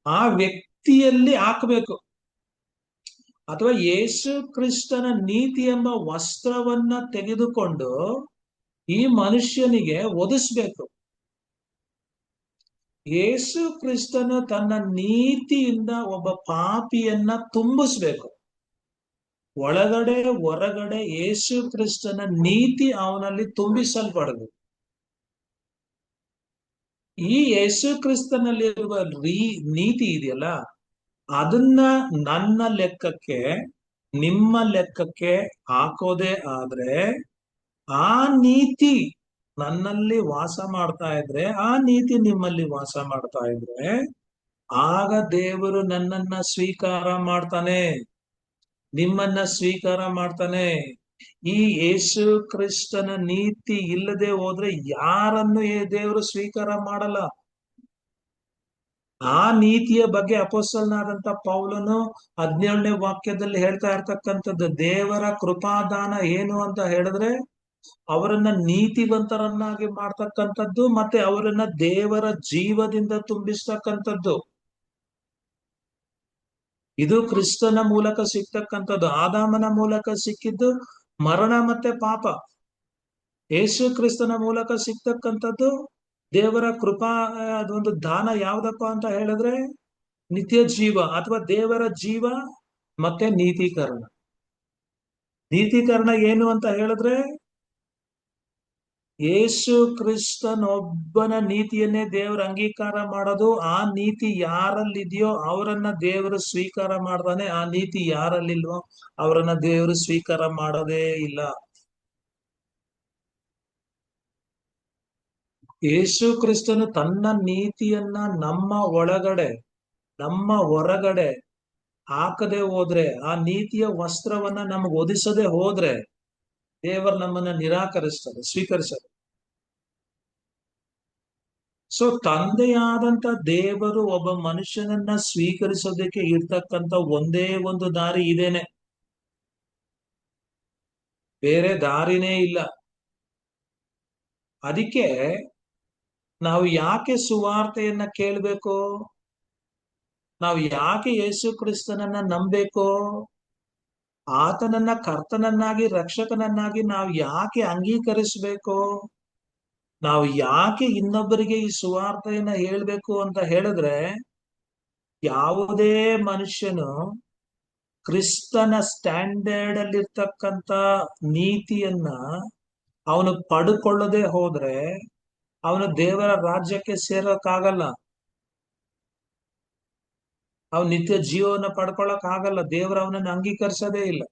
ಆ ವ್ಯಕ್ತಿಯಲ್ಲಿ ಹಾಕಬೇಕು, ಅಥವಾ ಯೇಸು ಕ್ರಿಸ್ತನ ನೀತಿ ಎಂಬ ವಸ್ತ್ರವನ್ನ ತೆಗೆದುಕೊಂಡು ಈ ಮನುಷ್ಯನಿಗೆ ಒದಿಸ್ಬೇಕು. ಯೇಸು ಕ್ರಿಸ್ತನು ತನ್ನ ನೀತಿಯಿಂದ ಒಬ್ಬ ಪಾಪಿಯನ್ನ ತುಂಬಿಸ್ಬೇಕು. ಒಳಗಡೆ ಹೊರಗಡೆ ಯೇಸು ಕ್ರಿಸ್ತನ ನೀತಿ ಅವನಲ್ಲಿ ತುಂಬಿಸಲ್ಪಡದು. ಈ ಯೇಸು ಕ್ರಿಸ್ತನಲ್ಲಿರುವ ನೀತಿ ಇದೆಯಲ್ಲ, ಅದನ್ನ ನನ್ನ ಲೆಕ್ಕಕ್ಕೆ, ನಿಮ್ಮ ಲೆಕ್ಕಕ್ಕೆ ಹಾಕೋದೇ ಆದ್ರೆ, ಆ ನೀತಿ ನನ್ನಲ್ಲಿ ವಾಸ ಮಾಡ್ತಾ ಇದ್ರೆ, ಆ ನೀತಿ ನಿಮ್ಮಲ್ಲಿ ವಾಸ ಮಾಡ್ತಾ ಇದ್ರೆ, ಆಗ ದೇವರು ನನ್ನನ್ನ ಸ್ವೀಕಾರ ಮಾಡ್ತಾನೆ, ನಿಮ್ಮನ್ನ ಸ್ವೀಕಾರ ಮಾಡ್ತಾನೆ. ಈ ಯೇಸು ಕ್ರಿಸ್ತನ ನೀತಿ ಇಲ್ಲದೆ ಹೋದ್ರೆ ಯಾರನ್ನು ದೇವರು ಸ್ವೀಕಾರ ಮಾಡಲ್ಲ. ಆ ನೀತಿಯ ಬಗ್ಗೆ ಅಪೊಸ್ತಲನಾದಂತ ಪೌಲನು 17ನೇ ವಾಕ್ಯದಲ್ಲಿ ಹೇಳ್ತಾ ಇರ್ತಕ್ಕಂಥದ್ದು, ದೇವರ ಕೃಪಾದಾನ ಏನು ಅಂತ ಹೇಳಿದ್ರೆ ಅವರನ್ನ ನೀತಿವಂತರನ್ನಾಗಿ ಮಾಡ್ತಕ್ಕಂಥದ್ದು, ಮತ್ತೆ ಅವರನ್ನ ದೇವರ ಜೀವದಿಂದ ತುಂಬಿಸ್ತಕ್ಕಂಥದ್ದು. ಇದು ಕ್ರಿಸ್ತನ ಮೂಲಕ ಸಿಗ್ತಕ್ಕಂಥದ್ದು. ಆದಾಮನ ಮೂಲಕ ಸಿಕ್ಕಿದ್ದು ಮರಣ ಮತ್ತೆ ಪಾಪ. ಯೇಸು ಕ್ರಿಸ್ತನ ಮೂಲಕ ಸಿಗ್ತಕ್ಕಂಥದ್ದು ದೇವರ ಕೃಪಾ, ಅದೊಂದು ದಾನ ಯಾವ್ದಪ್ಪ ಅಂತ ಹೇಳಿದ್ರೆ ನಿತ್ಯ ಜೀವ, ಅಥವಾ ದೇವರ ಜೀವ ಮತ್ತೆ ನೀತೀಕರಣ. ನೀತೀಕರಣ ಏನು ಅಂತ ಹೇಳಿದ್ರೆ ಯೇಸು ಕ್ರಿಸ್ತನೊಬ್ಬನ ನೀತಿಯನ್ನೇ ದೇವರು ಅಂಗೀಕಾರ ಮಾಡೋದು. ಆ ನೀತಿ ಯಾರಲ್ಲಿದೆಯೋ ಅವರನ್ನ ದೇವರು ಸ್ವೀಕಾರ ಮಾಡ್ತಾನೆ, ಆ ನೀತಿ ಯಾರಲ್ಲಿಲ್ವೋ ಅವರನ್ನ ದೇವರು ಸ್ವೀಕಾರ ಮಾಡೋದೇ ಇಲ್ಲ. ಯೇಸು ಕ್ರಿಸ್ತನು ತನ್ನ ನೀತಿಯನ್ನ ನಮ್ಮ ಒಳಗಡೆ, ನಮ್ಮ ಹೊರಗಡೆ ಹಾಕದೆ ಹೋದ್ರೆ, ಆ ನೀತಿಯ ವಸ್ತ್ರವನ್ನ ನಮಗೆ ಒದಿಸದೆ ಹೋದ್ರೆ ದೇವರು ನಮ್ಮನ್ನ ನಿರಾಕರಿಸ್ತಾರೆ, ಸ್ವೀಕರಿಸ್ತಾರೆ. ಸೊ ತಂದೆಯಾದಂತ ದೇವರು ಒಬ್ಬ ಮನುಷ್ಯನನ್ನ ಸ್ವೀಕರಿಸೋದಕ್ಕೆ ಇರ್ತಕ್ಕಂಥ ಒಂದೇ ಒಂದು ದಾರಿ ಇದೇನೆ, ಬೇರೆ ದಾರಿನೇ ಇಲ್ಲ. ಅದಕ್ಕೆ ನಾವು ಯಾಕೆ ಸುವಾರ್ತೆಯನ್ನ ಕೇಳ್ಬೇಕು? ನಾವು ಯಾಕೆ ಯೇಸು ಕ್ರಿಸ್ತನನ್ನ ನಂಬಬೇಕು? ಆತನನ್ನ ಕರ್ತನನ್ನಾಗಿ, ರಕ್ಷಕನನ್ನಾಗಿ ನಾವು ಯಾಕೆ ಅಂಗೀಕರಿಸಬೇಕು? ನಾವು ಯಾಕೆ ಇನ್ನೊಬ್ಬರಿಗೆ ಈ ಸುವಾರ್ತೆಯನ್ನ ಹೇಳ್ಬೇಕು ಅಂತ ಹೇಳಿದ್ರೆ, ಯಾವುದೇ ಮನುಷ್ಯನು ಕ್ರಿಸ್ತನ ಸ್ಟ್ಯಾಂಡರ್ಡ್ ಅಲ್ಲಿರ್ತಕ್ಕಂಥ ನೀತಿಯನ್ನ ಅವನು ಪಡ್ಕೊಳ್ಳದೆ ಹೋದ್ರೆ ಅವನು ದೇವರ ರಾಜ್ಯಕ್ಕೆ ಸೇರೋಕ್ಕಾಗಲ್ಲ. ಅವ್ನು ನಿತ್ಯ ಜೀವನ ಪಡ್ಕೊಳಕ್ ಆಗಲ್ಲ. ದೇವರ ಅವನನ್ನು ಅಂಗೀಕರಿಸೋದೇ ಇಲ್ಲ.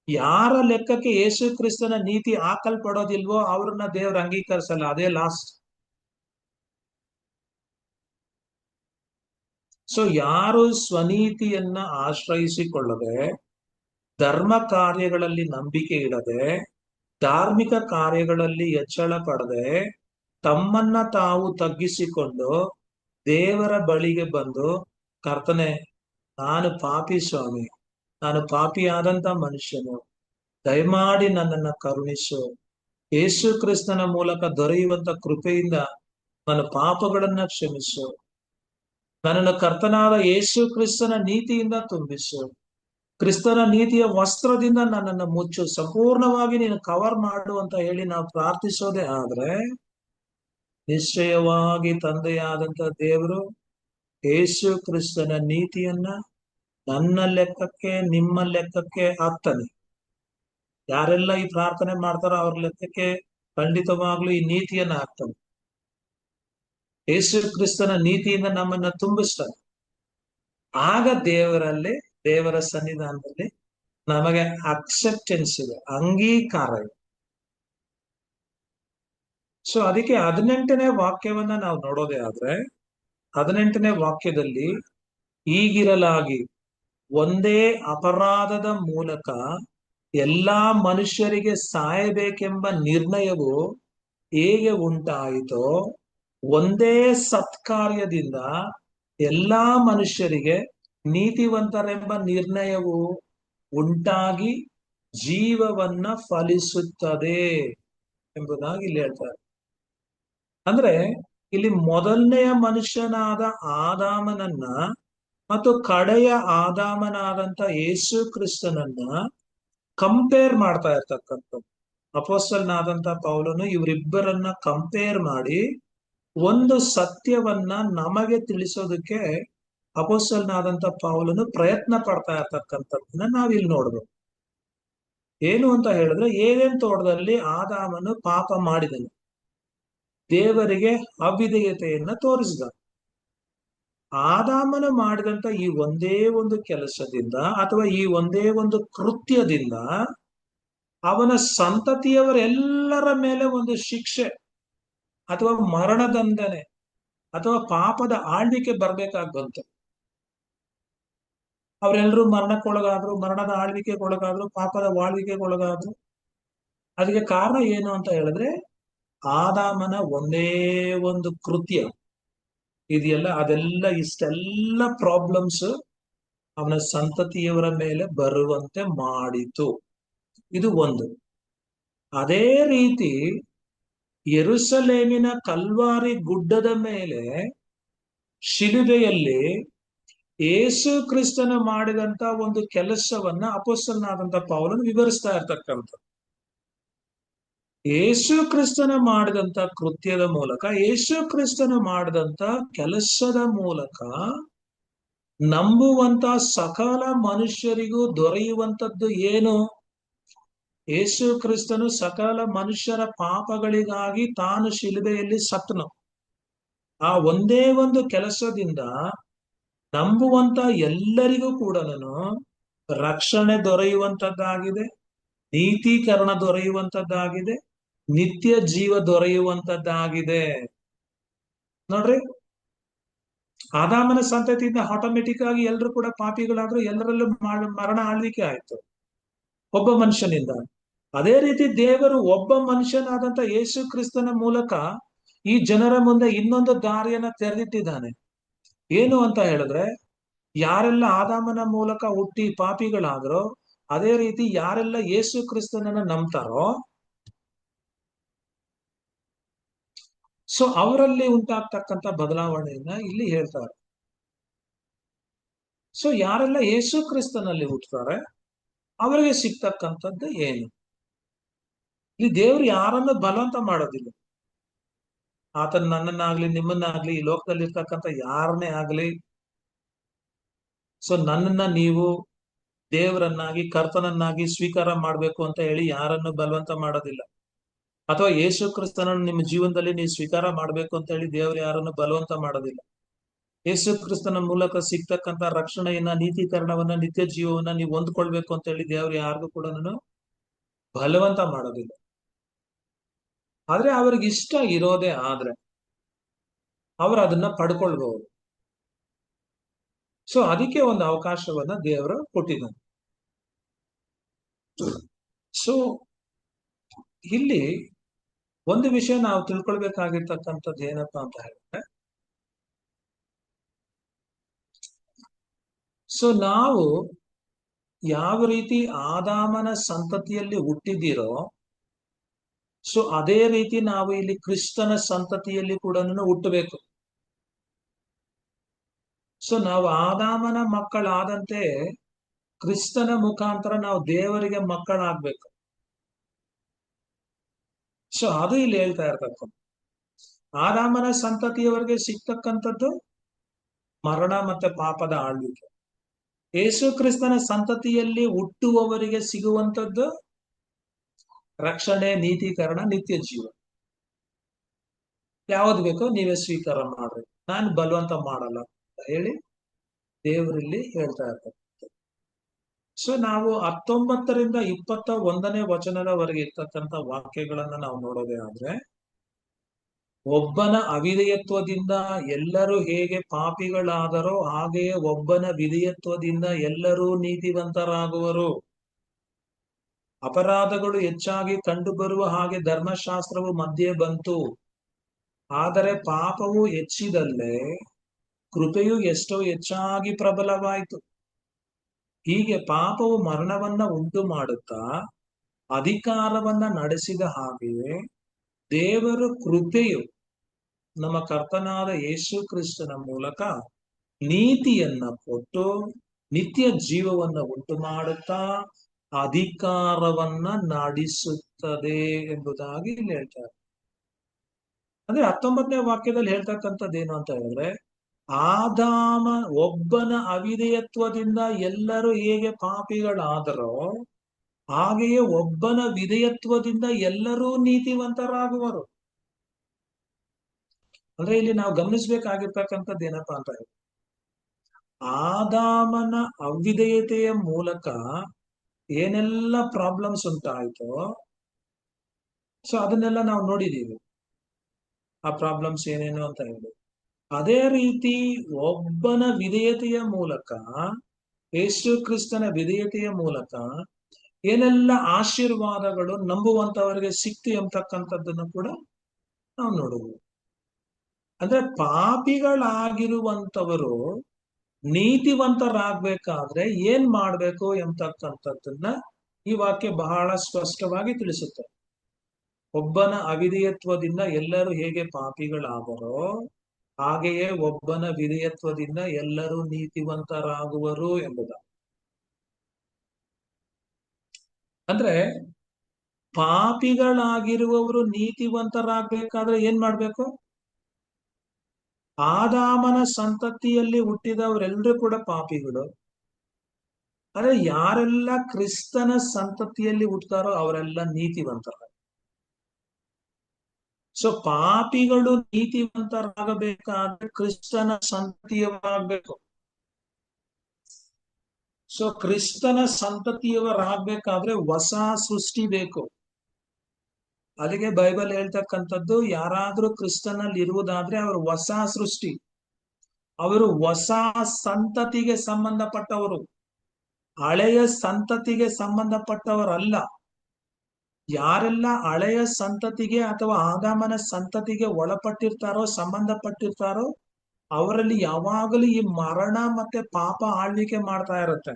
ಯಾರ ಲೆಕ್ಕಕ್ಕೆ ಯೇಸು ಕ್ರಿಸ್ತನ ನೀತಿ ಹಾಕಲ್ಪಡೋದಿಲ್ವೋ ಅವ್ರನ್ನ ದೇವ್ರ ಅಂಗೀಕರಿಸಲ್ಲ. ಅದೇ ಲಾಸ್ಟ್. ಸೊ ಯಾರು ಸ್ವನೀತಿಯನ್ನ ಆಶ್ರಯಿಸಿಕೊಳ್ಳದೆ, ಧರ್ಮ ಕಾರ್ಯಗಳಲ್ಲಿ ನಂಬಿಕೆ ಇಡದೆ, ಧಾರ್ಮಿಕ ಕಾರ್ಯಗಳಲ್ಲಿ ಹೆಚ್ಚಳ ಪಡದೆ, ತಮ್ಮನ್ನ ತಾವು ತಗ್ಗಿಸಿಕೊಂಡು ದೇವರ ಬಳಿಗೆ ಬಂದು, ಕರ್ತನೆ, ನಾನು ಪಾಪಿ ಸ್ವಾಮಿ, ನಾನು ಪಾಪಿಯಾದಂತ ಮನುಷ್ಯನು, ದಯಮಾಡಿ ನನ್ನನ್ನ ಕರುಣಿಸು, ಯೇಸು ಕ್ರಿಸ್ತನ ಮೂಲಕ ದೊರೆಯುವಂತ ಕೃಪೆಯಿಂದ ನನ್ನ ಪಾಪಗಳನ್ನ ಕ್ಷಮಿಸು, ನನ್ನನ್ನು ಕರ್ತನಾದ ಯೇಸು ಕ್ರಿಸ್ತನ ನೀತಿಯಿಂದ ತುಂಬಿಸು, ಕ್ರಿಸ್ತನ ನೀತಿಯ ವಸ್ತ್ರದಿಂದ ನನ್ನನ್ನು ಮುಚ್ಚು, ಸಂಪೂರ್ಣವಾಗಿ ನೀನು ಕವರ್ ಮಾಡು ಅಂತ ಹೇಳಿ ನಾವು ಪ್ರಾರ್ಥಿಸೋದೇ ಆದ್ರೆ, ನಿಶ್ಚಯವಾಗಿ ತಂದೆಯಾದಂತ ದೇವರು ಯೇಸು ಕ್ರಿಸ್ತನ ನೀತಿಯನ್ನ ನನ್ನ ಲೆಕ್ಕಕ್ಕೆ, ನಿಮ್ಮ ಲೆಕ್ಕಕ್ಕೆ ಹಾಕ್ತಾನೆ. ಯಾರೆಲ್ಲ ಈ ಪ್ರಾರ್ಥನೆ ಮಾಡ್ತಾರೋ ಅವ್ರ ಲೆಕ್ಕಕ್ಕೆ ಖಂಡಿತವಾಗ್ಲೂ ಈ ನೀತಿಯನ್ನ ಹಾಕ್ತಾನೆ. ಯೇಸು ಕ್ರಿಸ್ತನ ನೀತಿಯಿಂದ ನಮ್ಮನ್ನ ತುಂಬಿಸ್ತಾನೆ. ಆಗ ದೇವರ ಸನ್ನಿಧಾನದಲ್ಲಿ ನಮಗೆ ಅಕ್ಸೆಪ್ಟೆನ್ಸ್ ಇದೆ, ಅಂಗೀಕಾರ ಇದೆ. ಸೊ ಅದಕ್ಕೆ 18ನೇ ವಾಕ್ಯವನ್ನ ನಾವು ನೋಡೋದೇ ಆದ್ರೆ, 18ನೇ ವಾಕ್ಯದಲ್ಲಿ ಈಗಿರಲಾಗಿ ಒಂದೇ ಅಪರಾಧದ ಮೂಲಕ ಎಲ್ಲಾ ಮನುಷ್ಯರಿಗೆ ಸಾಯಬೇಕೆಂಬ ನಿರ್ಣಯವು ಹೇಗೆ ಉಂಟಾಯಿತೋ, ಒಂದೇ ಸತ್ಕಾರ್ಯದಿಂದ ಎಲ್ಲಾ ಮನುಷ್ಯರಿಗೆ ನೀತಿವಂತರೆಂಬ ನಿರ್ಣಯವು ಉಂಟಾಗಿ ಜೀವವನ್ನ ಫಲಿಸುತ್ತದೆ ಎಂಬುದಾಗಿ ಇಲ್ಲಿ ಹೇಳ್ತಾರೆ. ಅಂದ್ರೆ ಇಲ್ಲಿ ಮೊದಲನೆಯ ಮನುಷ್ಯನಾದ ಆದಾಮನನ್ನ ಮತ್ತು ಕಡೆಯ ಆದಾಮನಾದಂತ ಯೇಸು ಕ್ರಿಸ್ತನನ್ನ ಕಂಪೇರ್ ಮಾಡ್ತಾ ಇರ್ತಕ್ಕಂಥದ್ದು ಅಪೊಸ್ತಲನಾದಂತ ಪೌಲನು ಇವರಿಬ್ಬರನ್ನ ಕಂಪೇರ್ ಮಾಡಿ ಒಂದು ಸತ್ಯವನ್ನ ನಮಗೆ ತಿಳಿಸೋದಕ್ಕೆ ಅಪೊಸ್ತಲನಾದಂತ ಪೌಲನು ಪ್ರಯತ್ನ ಪಡ್ತಾ ಇರ್ತಕ್ಕಂಥದ್ದನ್ನ ನಾವಿಲ್ಲಿ ನೋಡ್ಬೇಕು. ಏನು ಅಂತ ಹೇಳಿದ್ರೆ, ಏದೇನ್ ತೋಟದಲ್ಲಿ ಆದಾಮನು ಪಾಪ ಮಾಡಿದನು, ದೇವರಿಗೆ ಅವಿಧೇಯತೆಯನ್ನ ತೋರಿಸಿದ. ಆದಾಮನು ಮಾಡಿದಂತ ಈ ಒಂದೇ ಒಂದು ಕೆಲಸದಿಂದ ಅಥವಾ ಈ ಒಂದೇ ಒಂದು ಕೃತ್ಯದಿಂದ ಅವನ ಸಂತತಿಯವರೆಲ್ಲರ ಮೇಲೆ ಒಂದು ಶಿಕ್ಷೆ ಅಥವಾ ಮರಣದಂಡನೆ ಅಥವಾ ಪಾಪದ ಆಳ್ವಿಕೆ ಬರ್ಬೇಕಾಗಿ ಬಂತು. ಅವರೆಲ್ಲರೂ ಮರಣಕ್ಕೊಳಗಾದ್ರು, ಮರಣದ ಆಳ್ವಿಕೆಗೊಳಗಾದ್ರು, ಪಾಪದ ಆಳ್ವಿಕೆಗೊಳಗಾದ್ರು. ಅದಕ್ಕೆ ಕಾರಣ ಏನು ಅಂತ ಹೇಳಿದ್ರೆ, ಆದಾಮನ ಒಂದೇ ಒಂದು ಕೃತ್ಯ ಇದೆಯಲ್ಲ, ಅದೆಲ್ಲ ಇಷ್ಟೆಲ್ಲ ಪ್ರಾಬ್ಲಮ್ಸ್ ಅವನ ಸಂತತಿಯವರ ಮೇಲೆ ಬರುವಂತೆ ಮಾಡಿತು. ಇದು ಒಂದು. ಅದೇ ರೀತಿ ಯೆರೂಸಲೇಮಿನ ಕಲ್ವಾರಿ ಗುಡ್ಡದ ಮೇಲೆ ಶಿಲುಬೆಯಲ್ಲಿ ಯೇಸು ಕ್ರಿಸ್ತನ ಮಾಡಿದಂತ ಒಂದು ಕೆಲಸವನ್ನ ಅಪೊಸ್ತಲನಾದಂತ ಪೌಲನು ವಿವರಿಸ್ತಾ ಇರ್ತಕ್ಕಂಥ. ಯೇಸು ಕ್ರಿಸ್ತನ ಮಾಡಿದಂತ ಕೃತ್ಯದ ಮೂಲಕ, ಯೇಸು ಕ್ರಿಸ್ತನ ಮಾಡಿದಂತ ಕೆಲಸದ ಮೂಲಕ ನಂಬುವಂತ ಸಕಲ ಮನುಷ್ಯರಿಗೂ ದೊರೆಯುವಂತದ್ದು ಏನು? ಯೇಸು ಕ್ರಿಸ್ತನು ಸಕಲ ಮನುಷ್ಯರ ಪಾಪಗಳಿಗಾಗಿ ತಾನು ಶಿಲುಬೆಯಲ್ಲಿ ಸತ್ತನು. ಆ ಒಂದೇ ಒಂದು ಕೆಲಸದಿಂದ ನಂಬುವಂತ ಎಲ್ಲರಿಗೂ ಕೂಡ ರಕ್ಷಣೆ ದೊರೆಯುವಂತದ್ದಾಗಿದೆ, ನೀತೀಕರಣ ದೊರೆಯುವಂತದ್ದಾಗಿದೆ, ನಿತ್ಯ ಜೀವ ದೊರೆಯುವಂತದ್ದಾಗಿದೆ. ನೋಡ್ರಿ, ಆದಾಮನ ಸಂತತಿಯಿಂದ ಆಟೋಮೆಟಿಕ್ ಆಗಿ ಎಲ್ಲರೂ ಕೂಡ ಪಾಪಿಗಳಾದ್ರು, ಎಲ್ಲರಲ್ಲೂ ಮರಣ ಆಳ್ವಿಕೆ ಆಯ್ತು ಒಬ್ಬ ಮನುಷ್ಯನಿಂದ. ಅದೇ ರೀತಿ ದೇವರು ಒಬ್ಬ ಮನುಷ್ಯನಾದಂತ ಯೇಸು ಕ್ರಿಸ್ತನ ಮೂಲಕ ಈ ಜನರ ಮುಂದೆ ಇನ್ನೊಂದು ದಾರಿಯನ್ನ ತೆರೆದಿಟ್ಟಿದ್ದಾನೆ. ಏನು ಅಂತ ಹೇಳಿದ್ರೆ, ಯಾರೆಲ್ಲ ಆದಾಮನ ಮೂಲಕ ಹುಟ್ಟಿ ಪಾಪಿಗಳಾದ್ರೋ, ಅದೇ ರೀತಿ ಯಾರೆಲ್ಲ ಯೇಸು ಕ್ರಿಸ್ತನನ್ನ ನಂಬ್ತಾರೋ, ಸೊ ಅವರಲ್ಲಿ ಉಂಟಾಗ್ತಕ್ಕಂಥ ಬದಲಾವಣೆಯನ್ನ ಇಲ್ಲಿ ಹೇಳ್ತಾರೆ. ಸೊ ಯಾರೆಲ್ಲ ಯೇಸು ಕ್ರಿಸ್ತನಲ್ಲಿ ಹುಟ್ಟುತ್ತಾರೆ ಅವರಿಗೆ ಸಿಗ್ತಕ್ಕಂಥದ್ದು ಏನು? ಇಲ್ಲಿ ದೇವ್ರು ಯಾರನ್ನು ಬಲವಂತ ಮಾಡೋದಿಲ್ಲ. ಆತನ ನನ್ನನ್ನಾಗ್ಲಿ ನಿಮ್ಮನ್ನಾಗ್ಲಿ ಈ ಲೋಕದಲ್ಲಿ ಇರ್ತಕ್ಕಂಥ ಯಾರನ್ನೇ ಆಗ್ಲಿ, ಸೊ ನನ್ನನ್ನ ನೀವು ದೇವರನ್ನಾಗಿ ಕರ್ತನನ್ನಾಗಿ ಸ್ವೀಕಾರ ಮಾಡ್ಬೇಕು ಅಂತ ಹೇಳಿ ಯಾರನ್ನು ಬಲವಂತ ಮಾಡೋದಿಲ್ಲ. ಅಥವಾ ಯೇಸು ಕ್ರಿಸ್ತನನ್ನು ನಿಮ್ಮ ಜೀವನದಲ್ಲಿ ನೀವು ಸ್ವೀಕಾರ ಮಾಡ್ಬೇಕು ಅಂತ ಹೇಳಿ ದೇವರು ಯಾರನ್ನು ಬಲವಂತ ಮಾಡೋದಿಲ್ಲ. ಯೇಸು ಕ್ರಿಸ್ತನ ಮೂಲಕ ಸಿಗ್ತಕ್ಕಂತ ರಕ್ಷಣೆಯನ್ನ, ನೀತೀಕರಣವನ್ನ, ನಿತ್ಯ ಜೀವವನ್ನ ನೀವು ಹೊಂದ್ಕೊಳ್ಬೇಕು ಅಂತ ಹೇಳಿ ದೇವರು ಯಾರಿಗೂ ಕೂಡ ಬಲವಂತ ಮಾಡೋದಿಲ್ಲ. ಆದ್ರೆ ಅವ್ರಿಗೆ ಇಷ್ಟ ಇರೋದೇ ಆದ್ರೆ ಅವರು ಅದನ್ನ ಪಡ್ಕೊಳ್ಬಹುದು. ಸೊ ಅದಕ್ಕೆ ಒಂದು ಅವಕಾಶವನ್ನ ದೇವರು ಕೊಟ್ಟಿದ್ದಾನೆ. ಸೊ ಇಲ್ಲಿ ಒಂದು ವಿಷಯ ನಾವು ತಿಳ್ಕೊಳ್ಬೇಕಾಗಿರ್ತಕ್ಕಂಥದ್ದು ಏನಪ್ಪಾ ಅಂತ ಹೇಳಿದ್ರೆ, ಸೊ ನಾವು ಯಾವ ರೀತಿ ಆದಾಮನ ಸಂತತಿಯಲ್ಲಿ ಹುಟ್ಟಿದಿರೋ, ಸೊ ಅದೇ ರೀತಿ ನಾವು ಇಲ್ಲಿ ಕ್ರಿಸ್ತನ ಸಂತತಿಯಲ್ಲಿ ಕೂಡ ಹುಟ್ಟಬೇಕು. ಸೊ ನಾವು ಆದಾಮನ ಮಕ್ಕಳಾದಂತೆ ಕ್ರಿಸ್ತನ ಮುಖಾಂತರ ನಾವು ದೇವರಿಗೆ ಮಕ್ಕಳಾಗ್ಬೇಕು. ಸೊ ಅದು ಇಲ್ಲಿ ಹೇಳ್ತಾ ಇರ್ತಕ್ಕಂಥ ಆದಾಮನ ಸಂತತಿಯವರಿಗೆ ಸಿಗ್ತಕ್ಕಂಥದ್ದು ಮರಣ ಮತ್ತೆ ಪಾಪದ ಆಳ್ವಿಕೆ. ಯೇಸು ಕ್ರಿಸ್ತನ ಸಂತತಿಯಲ್ಲಿ ಹುಟ್ಟುವವರಿಗೆ ಸಿಗುವಂಥದ್ದು ರಕ್ಷಣೆ, ನೀತೀಕರಣ, ನಿತ್ಯ ಜೀವ. ಯಾವ್ದು ಬೇಕೋ ನೀವೇ ಸ್ವೀಕಾರ ಮಾಡ್ರಿ, ನಾನು ಬಲವಂತ ಮಾಡಲ್ಲ ಅಂತ ಹೇಳಿ ದೇವರಲ್ಲಿ ಹೇಳ್ತಾ ಇರ್ತಾರೆ. ಸೊ ನಾವು 19ರಿಂದ 21ನೇ ವಚನದವರೆಗೆ ಇರ್ತಕ್ಕಂಥ ವಾಕ್ಯಗಳನ್ನ ನಾವು ನೋಡೋದೇ ಆದ್ರೆ, ಒಬ್ಬನ ಅವಿಧೇಯತ್ವದಿಂದ ಎಲ್ಲರೂ ಹೇಗೆ ಪಾಪಿಗಳಾದರೋ ಹಾಗೆಯೇ ಒಬ್ಬನ ವಿಧೇಯತ್ವದಿಂದ ಎಲ್ಲರೂ ನೀತಿವಂತರಾಗುವರು. ಅಪರಾಧಗಳು ಹೆಚ್ಚಾಗಿ ಕಂಡುಬರುವ ಹಾಗೆ ಧರ್ಮಶಾಸ್ತ್ರವು ಮಧ್ಯೆ ಬಂತು, ಆದರೆ ಪಾಪವು ಹೆಚ್ಚಿದಲ್ಲೇ ಕೃಪೆಯು ಎಷ್ಟೋ ಹೆಚ್ಚಾಗಿ ಪ್ರಬಲವಾಯಿತು. ಹೀಗೆ ಪಾಪವು ಮರಣವನ್ನ ಉಂಟು ಮಾಡುತ್ತಾ ಅಧಿಕಾರವನ್ನ ನಡೆಸಿದ ಹಾಗೆಯೇ ದೇವರು ಕೃಪೆಯು ನಮ್ಮ ಕರ್ತನಾದ ಯೇಸು ಕ್ರಿಸ್ತನ ಮೂಲಕ ನೀತಿಯನ್ನ ಕೊಟ್ಟು ನಿತ್ಯ ಜೀವವನ್ನ ಉಂಟು ಮಾಡುತ್ತಾ ಅಧಿಕಾರವನ್ನ ನಡೆಸುತ್ತದೆ ಎಂಬುದಾಗಿ ಇಲ್ಲಿ ಹೇಳ್ತಾರೆ. ಅಂದ್ರೆ 19ನೇ ವಾಕ್ಯದಲ್ಲಿ ಹೇಳ್ತಕ್ಕಂಥದ್ದೇನು ಅಂತ ಹೇಳಿದ್ರೆ, ಆದಾಮ ಒಬ್ಬನ ಅವಿಧೇಯತ್ವದಿಂದ ಎಲ್ಲರೂ ಹೇಗೆ ಪಾಪಿಗಳಾದರೋ ಹಾಗೆಯೇ ಒಬ್ಬನ ವಿಧೇಯತ್ವದಿಂದ ಎಲ್ಲರೂ ನೀತಿವಂತರಾಗುವರು. ಅಂದ್ರೆ ಇಲ್ಲಿ ನಾವು ಗಮನಿಸ್ಬೇಕಾಗಿರ್ತಕ್ಕಂಥದ್ದು ಏನಪ್ಪಾ ಅಂತ ಹೇಳಿ, ಆದಾಮನ ಅವಿಧೇಯತೆಯ ಮೂಲಕ ಏನೆಲ್ಲ ಪ್ರಾಬ್ಲಮ್ಸ್ ಉಂಟಾಯ್ತೋ, ಸೊ ಅದನ್ನೆಲ್ಲ ನಾವು ನೋಡಿದೀವಿ, ಆ ಪ್ರಾಬ್ಲಮ್ಸ್ ಏನೇನು ಅಂತ ಹೇಳಿ. ಅದೇ ರೀತಿ ಒಬ್ಬನ ವಿಧೇಯತೆಯ ಮೂಲಕ, ಯೇಸು ಕ್ರಿಸ್ತನ ವಿಧೇಯತೆಯ ಮೂಲಕ ಏನೆಲ್ಲ ಆಶೀರ್ವಾದಗಳು ನಂಬುವಂತವರಿಗೆ ಸಿಕ್ತು ಎಂಬತಕ್ಕಂಥದ್ದನ್ನು ಕೂಡ ನಾವು ನೋಡಬಹುದು. ಅಂದ್ರೆ ಪಾಪಿಗಳಾಗಿರುವಂತವರು ನೀತಿವಂತರಾಗ್ಬೇಕಾದ್ರೆ ಏನ್ ಮಾಡ್ಬೇಕು ಎಂಬತಕ್ಕಂಥದ್ದನ್ನ ಈ ವಾಕ್ಯ ಬಹಳ ಸ್ಪಷ್ಟವಾಗಿ ತಿಳಿಸುತ್ತೆ. ಒಬ್ಬನ ಅವಿಧೇಯತ್ವದಿಂದ ಎಲ್ಲರೂ ಹೇಗೆ ಪಾಪಿಗಳಾದರೋ ಹಾಗೆಯೇ ಒಬ್ಬನ ವಿಧೇಯತ್ವದಿಂದ ಎಲ್ಲರೂ ನೀತಿವಂತರಾಗುವರು ಎಂಬುದ. ಅಂದ್ರೆ ಪಾಪಿಗಳಾಗಿರುವವರು ನೀತಿವಂತರಾಗ್ಬೇಕಾದ್ರೆ ಏನ್ ಮಾಡ್ಬೇಕು? ಆದಾಮನ ಸಂತತಿಯಲ್ಲಿ ಹುಟ್ಟಿದವರೆಲ್ಲರೂ ಕೂಡ ಪಾಪಿಗಳು. ಆದ್ರೆ ಯಾರೆಲ್ಲ ಕ್ರಿಸ್ತನ ಸಂತತಿಯಲ್ಲಿ ಹುಟ್ಟುತ್ತಾರೋ ಅವರೆಲ್ಲ ನೀತಿವಂತರ. ಸೊ ಪಾಪಿಗಳು ನೀತಿವಂತರಾಗಬೇಕಾದ್ರೆ ಕ್ರಿಸ್ತನ ಸಂತತಿಯವರಾಗಬೇಕು. ಸೊ ಕ್ರಿಸ್ತನ ಸಂತತಿಯವರಾಗಬೇಕಾದ್ರೆ ಹೊಸ ಸೃಷ್ಟಿ ಬೇಕು. ಅಲ್ಲಿಗೆ ಬೈಬಲ್ ಹೇಳ್ತಕ್ಕಂಥದ್ದು, ಯಾರಾದ್ರೂ ಕ್ರಿಸ್ತನಲ್ಲಿ ಇರುವುದಾದ್ರೆ ಅವರು ಹೊಸ ಸೃಷ್ಟಿ, ಅವರು ಹೊಸ ಸಂತತಿಗೆ ಸಂಬಂಧಪಟ್ಟವರು, ಹಳೆಯ ಸಂತತಿಗೆ ಸಂಬಂಧಪಟ್ಟವರಲ್ಲ. ಯಾರೆಲ್ಲ ಹಳೆಯ ಸಂತತಿಗೆ ಅಥವಾ ಆದಾಮನ ಸಂತತಿಗೆ ಒಳಪಟ್ಟಿರ್ತಾರೋ, ಸಂಬಂಧಪಟ್ಟಿರ್ತಾರೋ, ಅವರಲ್ಲಿ ಯಾವಾಗಲೂ ಈ ಮರಣ ಮತ್ತೆ ಪಾಪ ಆಳ್ವಿಕೆ ಮಾಡ್ತಾ ಇರುತ್ತೆ.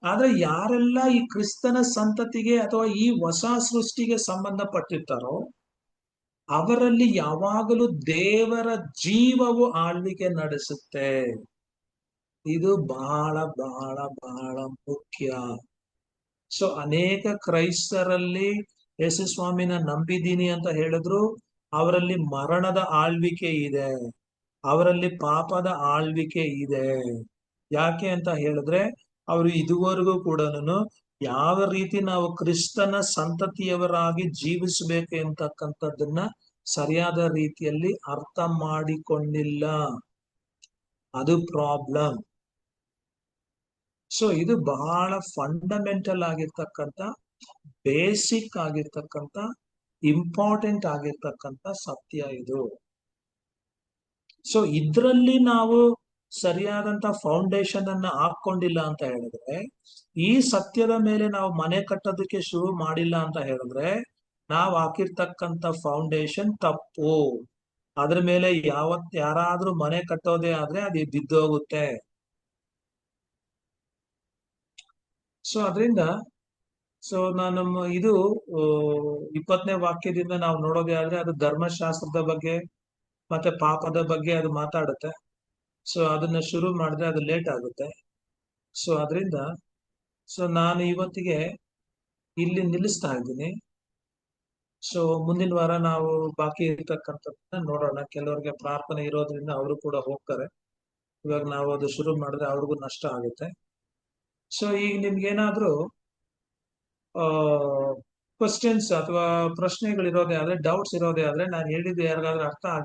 ಆದ್ರೆ ಯಾರೆಲ್ಲ ಈ ಕ್ರಿಸ್ತನ ಸಂತತಿಗೆ ಅಥವಾ ಈ ಹೊಸ ಸೃಷ್ಟಿಗೆ ಸಂಬಂಧಪಟ್ಟಿರ್ತಾರೋ ಅವರಲ್ಲಿ ಯಾವಾಗಲೂ ದೇವರ ಜೀವವು ಆಳ್ವಿಕೆ ನಡೆಸುತ್ತೆ. ಇದು ಬಹಳ ಬಹಳ ಬಹಳ ಮುಖ್ಯ. ಸೊ ಅನೇಕ ಕ್ರೈಸ್ತರಲ್ಲಿ ಯೇಸು ಸ್ವಾಮಿನ ನಂಬಿದ್ದೀನಿ ಅಂತ ಹೇಳಿದ್ರು, ಅವರಲ್ಲಿ ಮರಣದ ಆಳ್ವಿಕೆ ಇದೆ, ಅವರಲ್ಲಿ ಪಾಪದ ಆಳ್ವಿಕೆ ಇದೆ. ಯಾಕೆ ಅಂತ ಹೇಳಿದ್ರೆ ಅವರು ಇದುವರೆಗೂ ಕೂಡ ಯಾವ ರೀತಿ ನಾವು ಕ್ರಿಸ್ತನ ಸಂತತಿಯವರಾಗಿ ಜೀವಿಸಬೇಕು ಎಂತಕ್ಕಂಥದ್ದನ್ನ ಸರಿಯಾದ ರೀತಿಯಲ್ಲಿ ಅರ್ಥ ಮಾಡಿಕೊಂಡಿಲ್ಲ. ಅದು ಪ್ರಾಬ್ಲಮ್. ಸೊ ಇದು ಬಹಳ ಫಂಡಮೆಂಟಲ್ ಆಗಿರ್ತಕ್ಕಂಥ, ಬೇಸಿಕ್ ಆಗಿರ್ತಕ್ಕಂಥ, ಇಂಪಾರ್ಟೆಂಟ್ ಆಗಿರ್ತಕ್ಕಂಥ ಸತ್ಯ ಇದು. ಸೊ ಇದ್ರಲ್ಲಿ ನಾವು ಸರಿಯಾದಂತ ಫೌಂಡೇಶನ್ ಅನ್ನ ಹಾಕೊಂಡಿಲ್ಲ ಅಂತ ಹೇಳಿದ್ರೆ, ಈ ಸತ್ಯದ ಮೇಲೆ ನಾವು ಮನೆ ಕಟ್ಟೋದಕ್ಕೆ ಶುರು ಮಾಡಿಲ್ಲ ಅಂತ ಹೇಳಿದ್ರೆ, ನಾವು ಹಾಕಿರ್ತಕ್ಕಂಥ ಫೌಂಡೇಶನ್ ತಪ್ಪು. ಅದ್ರ ಮೇಲೆ ಯಾರಾದ್ರೂ ಮನೆ ಕಟ್ಟೋದೇ ಆದ್ರೆ ಅದು ಬಿದ್ದೋಗುತ್ತೆ. ಸೊ ಅದರಿಂದ ನಾನು ಇದು 20ನೇ ವಾಕ್ಯದಿಂದ ನಾವು ನೋಡೋದೇ ಆದ್ರೆ ಅದು ಧರ್ಮಶಾಸ್ತ್ರದ ಬಗ್ಗೆ ಮತ್ತೆ ಪಾಪದ ಬಗ್ಗೆ ಅದು ಮಾತಾಡುತ್ತೆ. ಸೊ ಅದನ್ನ ಶುರು ಮಾಡಿದ್ರೆ ಅದು ಲೇಟ್ ಆಗುತ್ತೆ. ಸೊ ಅದರಿಂದ ನಾನು ಇವತ್ತಿಗೆ ಇಲ್ಲಿ ನಿಲ್ಲಿಸ್ತಾ ಇದ್ದೀನಿ. ಸೊ ಮುಂದಿನ ವಾರ ನಾವು ಬಾಕಿ ಇರ್ತಕ್ಕಂಥದ್ದನ್ನ ನೋಡೋಣ. ಕೆಲವರಿಗೆ ಪ್ರಾರ್ಥನೆ ಇರೋದ್ರಿಂದ ಅವರು ಕೂಡ ಹೋಗ್ತಾರೆ. ಇವಾಗ ನಾವು ಅದು ಶುರು ಮಾಡಿದ್ರೆ ಅವ್ರಿಗೂ ನಷ್ಟ ಆಗುತ್ತೆ. ಸೊ ಈಗ ನಿಮ್ಗೇನಾದ್ರೂ ಕ್ವಶನ್ಸ್ ಅಥವಾ ಪ್ರಶ್ನೆಗಳಿರೋದೇ ಆದ್ರೆ, ಡೌಟ್ಸ್ ಇರೋದೇ ಆದ್ರೆ, ನಾನು ಹೇಳಿದ್ದು ಯಾರಿಗಾದ್ರೂ ಅರ್ಥ ಆಗಿ